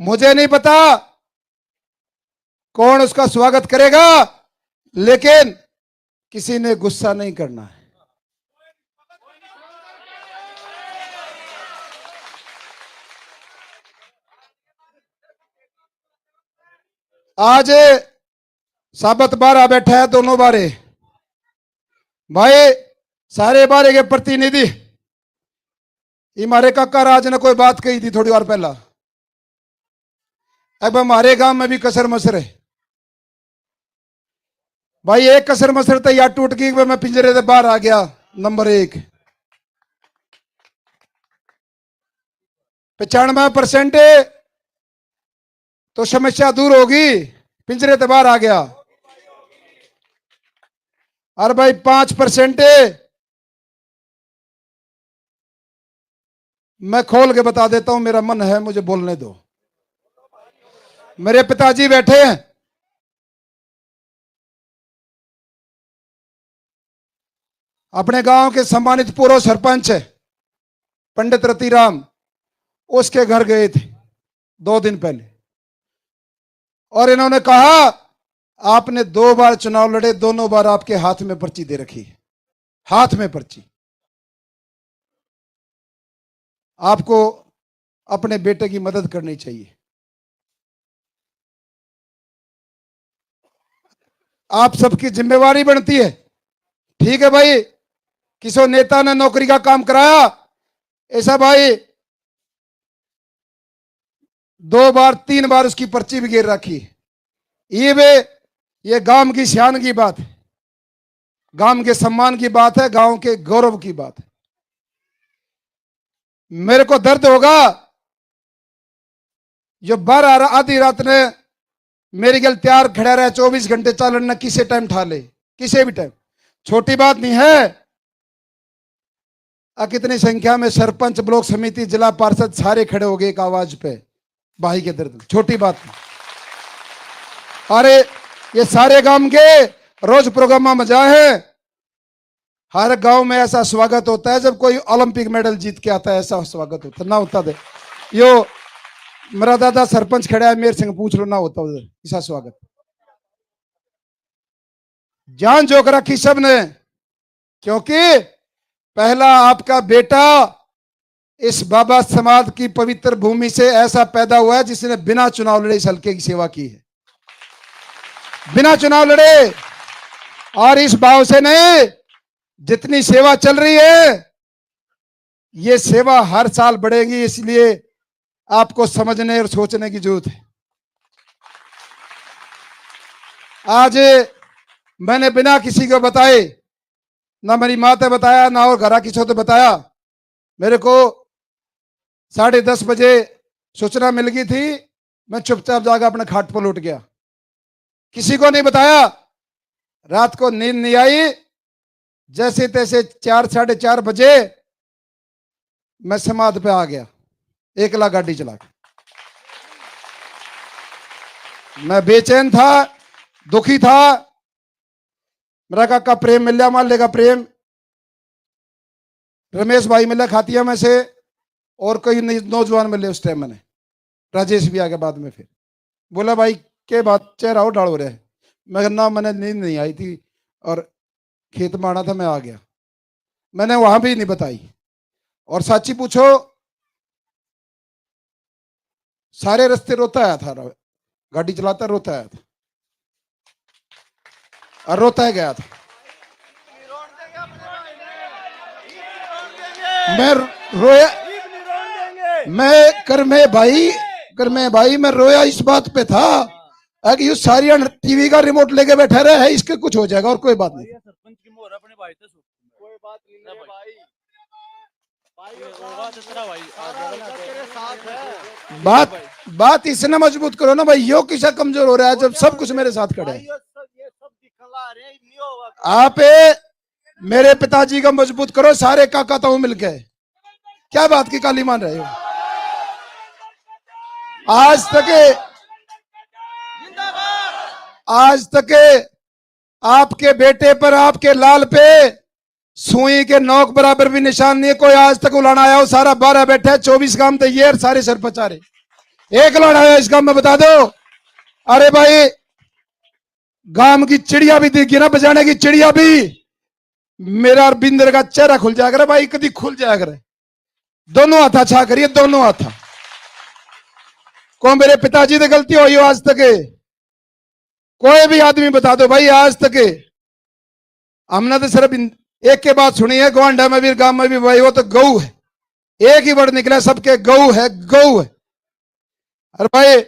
मुझे नहीं पता कौन उसका स्वागत करेगा, लेकिन किसी ने गुस्सा नहीं करना है। आज साबत बारह बैठा है, दोनों बारे भाई, सारे बारे के प्रतिनिधि। हमारे काका राज ने कोई बात कही थी थोड़ी बार पहला, अब हमारे गांव में भी कसर मसर है भाई। एक कसर मसर तो या टूट गई, मैं पिंजरे से बाहर आ गया। नंबर 1, 95% तो समस्या दूर होगी, पिंजरे से बाहर आ गया। और भाई 5% मैं खोल के बता देता हूं, मेरा मन है, मुझे बोलने दो। मेरे पिताजी बैठे हैं, अपने गांव के सम्मानित पूर्व सरपंच पंडित रतिराम, उसके घर गए थे 2 दिन पहले, और इन्होंने कहा आपने 2 बार चुनाव लड़े, दोनों बार आपके हाथ में पर्ची दे रखी है, हाथ में पर्ची। आपको अपने बेटे की मदद करनी चाहिए। आप सबकी जिम्मेवारी बनती है, ठीक है भाई। किसी नेता ने नौकरी का काम कराया, ऐसा भाई 2 बार 3 बार उसकी पर्ची भी गिर रखी। ये गांव की शान की बात है, गांव के सम्मान की बात है, गांव के गौरव की बात है। मेरे को दर्द होगा जो 12 आधी रात ने मेरे गल तैयार खड़ा रहा, 24 घंटे चालन न किसी टाइम ठा ले, किसी भी टाइम, छोटी बात नहीं है। कितनी संख्या में सरपंच, ब्लॉक समिति, जिला पार्षद सारे खड़े हो गए एक आवाज पे, भाई के दर्द, छोटी बात नहीं। अरे ये सारे गांव के रोज प्रोग्राम में जाए, हर गांव में ऐसा स्वागत होता है जब कोई ओलंपिक मेडल जीत के आता है, ऐसा स्वागत होता ना होता दे। यो मेरा दादा सरपंच खड़ा है, मेरे संग पूछ लो, ना होता उधर ऐसा स्वागत। जान जोक रखी सबने, क्योंकि पहला आपका बेटा इस बाबा समाज की पवित्र भूमि से ऐसा पैदा हुआ है जिसने बिना चुनाव लड़े इस हल्के की सेवा की है, बिना चुनाव लड़े। और इस भाव से नहीं, जितनी सेवा चल रही है ये सेवा हर साल बढ़ेगी, इसलिए आपको समझने और सोचने की जरूरत है। आज मैंने बिना किसी को बताए, ना मेरी माँ ने बताया, ना और घरा किसी ने बताया, मेरे को 10:30 बजे सूचना मिल गई थी। मैं चुपचाप जाकर अपने खाट पर लौट गया, किसी को नहीं बताया। रात को नींद नहीं आई, जैसे तैसे 4 साढ़े 4 बजे मैं समाधि पे आ गया, एकला गाड़ी चला के। मैं बेचैन था, दुखी था। मेरा काका प्रेम मिल मान लेगा, प्रेम रमेश भाई मिले खातिया में से, और कोई नौजवान मिले उस टाइम। मैंने राजेश भी आ गया बाद में। फिर बोला भाई के बात चेहरा हो डाल हो रहा है। मैं ना, मैंने नींद नहीं आई थी और खेत में आना था, मैं आ गया। मैंने वहां भी नहीं बताई। और साची पूछो, सारे रास्ते रोता आया था, गाड़ी चलाता रोता आया था और रोता गया था। मैं रोया, मैं करमे भाई मैं रोया इस बात पे था कि ये सारी टीवी का रिमोट लेके बैठा रहा है, इसके कुछ हो जाएगा और कोई बात नहीं। सरपंच की मोहर अपने भाई से कोई बात नहीं भाई, बात इसने मजबूत करो ना भाई। यो किसा कमजोर हो रहा है जब सब कुछ मेरे साथ खड़े है। आप मेरे पिताजी का मजबूत करो, सारे काका तो मिलके। क्या बात की काली मान रहे हो? आज तक आपके बेटे पर, आपके लाल पे सुई के नोक बराबर भी निशान नहीं है। कोई आज तक उलाना आया हो? सारा 12 बैठे हैं, 24 काम तो ये सारे सरपंच आ रहे, एक लौड़ा आया इस काम में, बता दो। अरे भाई गांव की चिड़िया भी दिखी ना, बजाने की चिड़िया भी। मेरा और बिंदर का चेहरा खुल जाएगा रे भाई, कभी खुल जाएगा रे। दोनों हाथ अच्छा करिए, दोनों हाथ। को मेरे पिताजी से गलती हुई हो आज तक? कोई भी आदमी बता दो भाई आज तक। हमने तो सिर्फ एक के बात सुनी है, गोंडा में भी, गांव में भी, भाई वो तो गऊ है। एक ही वर्ड निकला सबके, गऊ है, गऊ है। अरे भाई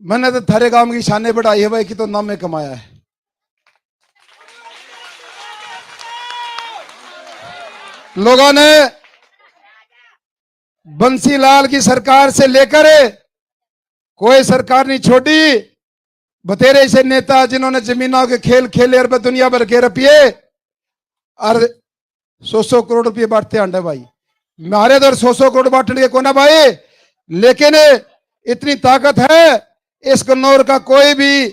मैंने तो थारे गांव की शाने बढ़ाई है भाई, कि तो नाम में कमाया है। लोगों ने बंसीलाल की सरकार से लेकर कोई सरकार नहीं छोड़ी। बतेरे ऐसे नेता जिन्होंने जमीनों के खेल खेले और दुनिया भर के रुपये और 100 करोड़ रुपये बांटते अंडे भाई। मारे तो 100 करोड़ बांटने के कोना भाई, लेकिन इतनी ताकत है इस कन्नौर का कोई भी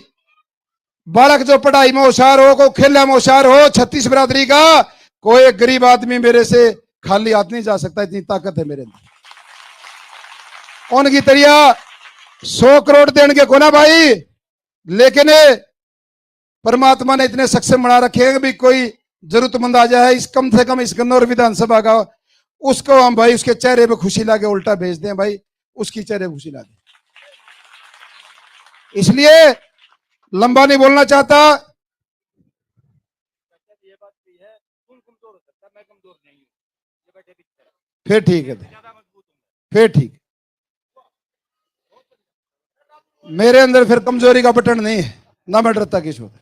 बालक जो पढ़ाई में होशियार हो, को खेलने में होशियार हो, 36 बिरादरी का कोई गरीब आदमी मेरे से खाली हाथ नहीं जा सकता। इतनी ताकत है मेरे अंदर। उनकी तरिया 100 करोड़ देने के कोना भाई, लेकिन परमात्मा ने इतने सक्षम बना रखे हैं कि भी कोई जरूरतमंद आ जाए, इस कम से कम इस कन्नौर विधानसभा का, उसको हम भाई उसके चेहरे पे खुशी लाके उल्टा भेज दें भाई, उसकी चेहरे पे खुशी ला दें। इसलिए लंबा नहीं बोलना चाहता। फिर ठीक है, फिर ठीक। मेरे अंदर फिर कमजोरी का बटन नहीं है, ना मैं डरता किसी होता।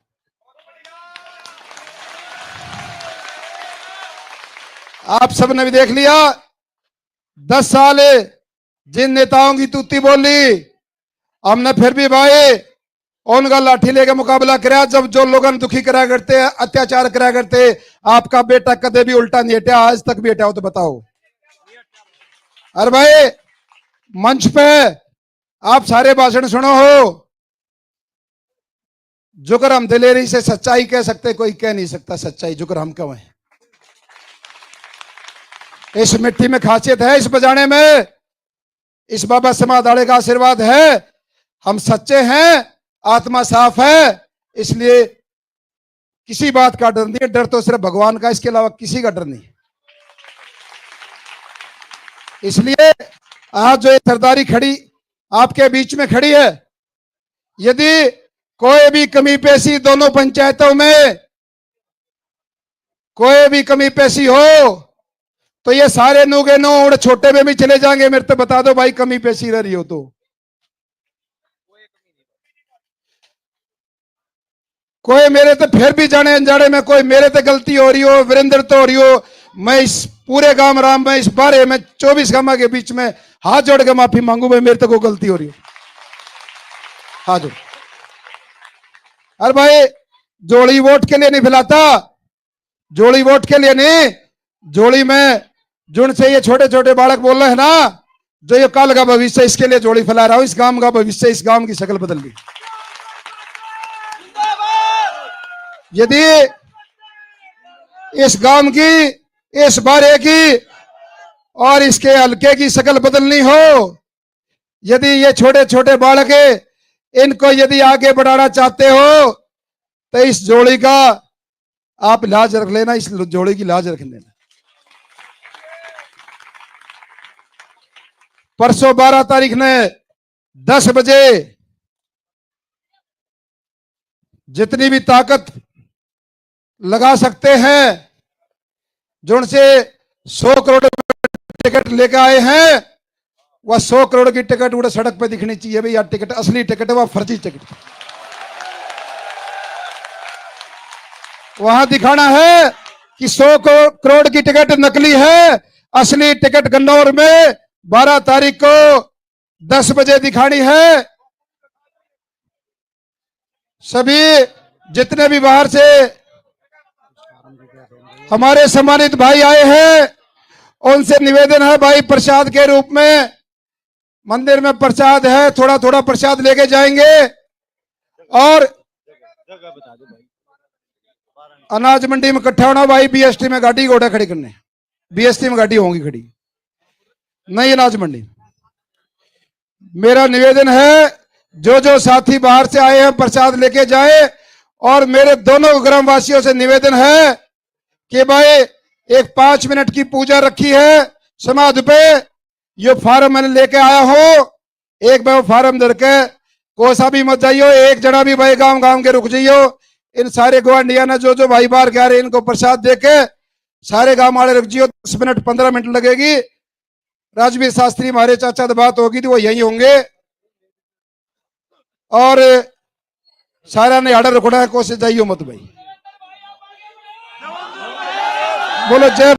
आप सबने भी देख लिया, 10 साल जिन नेताओं की तूती बोली, हमने फिर भी भाई उनका लाठी लेके मुकाबला कराया। जब जो लोगों दुखी करा करते हैं, अत्याचार करा करते, आपका बेटा कदे भी उल्टा नहीं हटा, आज तक भी हटा हो तो बताओ। अरे भाई मंच पे आप सारे भाषण सुनो हो, जुकर हम दिलेरी से सच्चाई कह सकते, कोई कह नहीं सकता सच्चाई जुकर हम कहें। इस मिट्टी में खासियत है, इस बजाने में, इस बाबा समादाड़े का आशीर्वाद है। हम सच्चे हैं, आत्मा साफ है, इसलिए किसी बात का डर नहीं है। डर तो सिर्फ भगवान का, इसके अलावा किसी का डर नहीं। इसलिए आज जो ये सरदारी खड़ी आपके बीच में खड़ी है, यदि कोई भी कमी पेशी दोनों पंचायतों में कोई भी कमी पेशी हो तो ये सारे नूगे नोड़ छोटे में भी चले जाएंगे। मेरे तो बता दो भाई, कमी पेशी रह रही हो तो कोई मेरे तो फिर भी जाने अनजाने में कोई मेरे तो गलती हो रही हो, वीरेंद्र तो हो रही हो, मैं इस पूरे गांव राम में इस बारे में 24 गांव के बीच में हाथ जोड़ के माफी मांगू भाई, मेरे तो कोई गलती हो रही हो, हाथ जोड़। अरे भाई, जोड़ी वोट के लिए नहीं फैलाता, जोड़ी वोट के लिए नहीं, जोड़ी में जुन से ये छोटे छोटे बालक बोल रहे हैं ना, जो ये कल का भविष्य, इसके लिए जोड़ी फैला रहा हूं। इस गांव का भविष्य, इस गांव की शक्ल बदल गई। यदि इस गांव की, इस बारे की और इसके हल्के की शक्ल बदलनी हो, यदि ये छोटे छोटे बालक इनको यदि आगे बढ़ाना चाहते हो तो इस जोड़ी का आप लाज रख लेना, इस जोड़ी की लाज रख लेना। परसों 12 तारीख ने 10 बजे जितनी भी ताकत लगा सकते हैं, जो उनसे 100 करोड़ टिकट लेकर आए हैं, वह 100 करोड़ की टिकट उड़े सड़क पे दिखनी चाहिए भाई। यार टिकट असली टिकट है, वह फर्जी टिकट वहां दिखाना है कि 100 करोड़ की टिकट नकली है, असली टिकट गन्नौर में 12 तारीख को 10 बजे दिखानी है। सभी जितने भी बाहर से हमारे सम्मानित भाई आए हैं, उनसे निवेदन है भाई, प्रसाद के रूप में मंदिर में प्रसाद है, थोड़ा थोड़ा प्रसाद लेके जाएंगे और अनाज मंडी में इकट्ठा होना भाई। बीएसटी में गाड़ी घोड़ा खड़ी करने, बीएसटी में गाड़ी होंगी खड़ी, नहीं अनाज मंडी। मेरा निवेदन है, जो जो साथी बाहर से आए हैं प्रसाद लेके जाए। और मेरे दोनों ग्रामवासियों से निवेदन है कि भाई एक 5 मिनट की पूजा रखी है समाधि पे, ये फार्म मैंने लेके आया हूं, एक बार फार्म धर के कोसा भी मत जाइयो, एक जना भी भाई गांव गांव के रुक जाइयो। इन सारे गुआंढिया ने जो जो भाई बाहर के आ रहे इनको प्रसाद देके सारे गांव वाले रुक जियो। 10 मिनट 15 मिनट लगेगी। राजवीर शास्त्री हमारे चाचा से बात होगी तो वो यही होंगे और सारा ने आर्डर रखना है, कोशिश जाइयो मत भाई। बोलो जय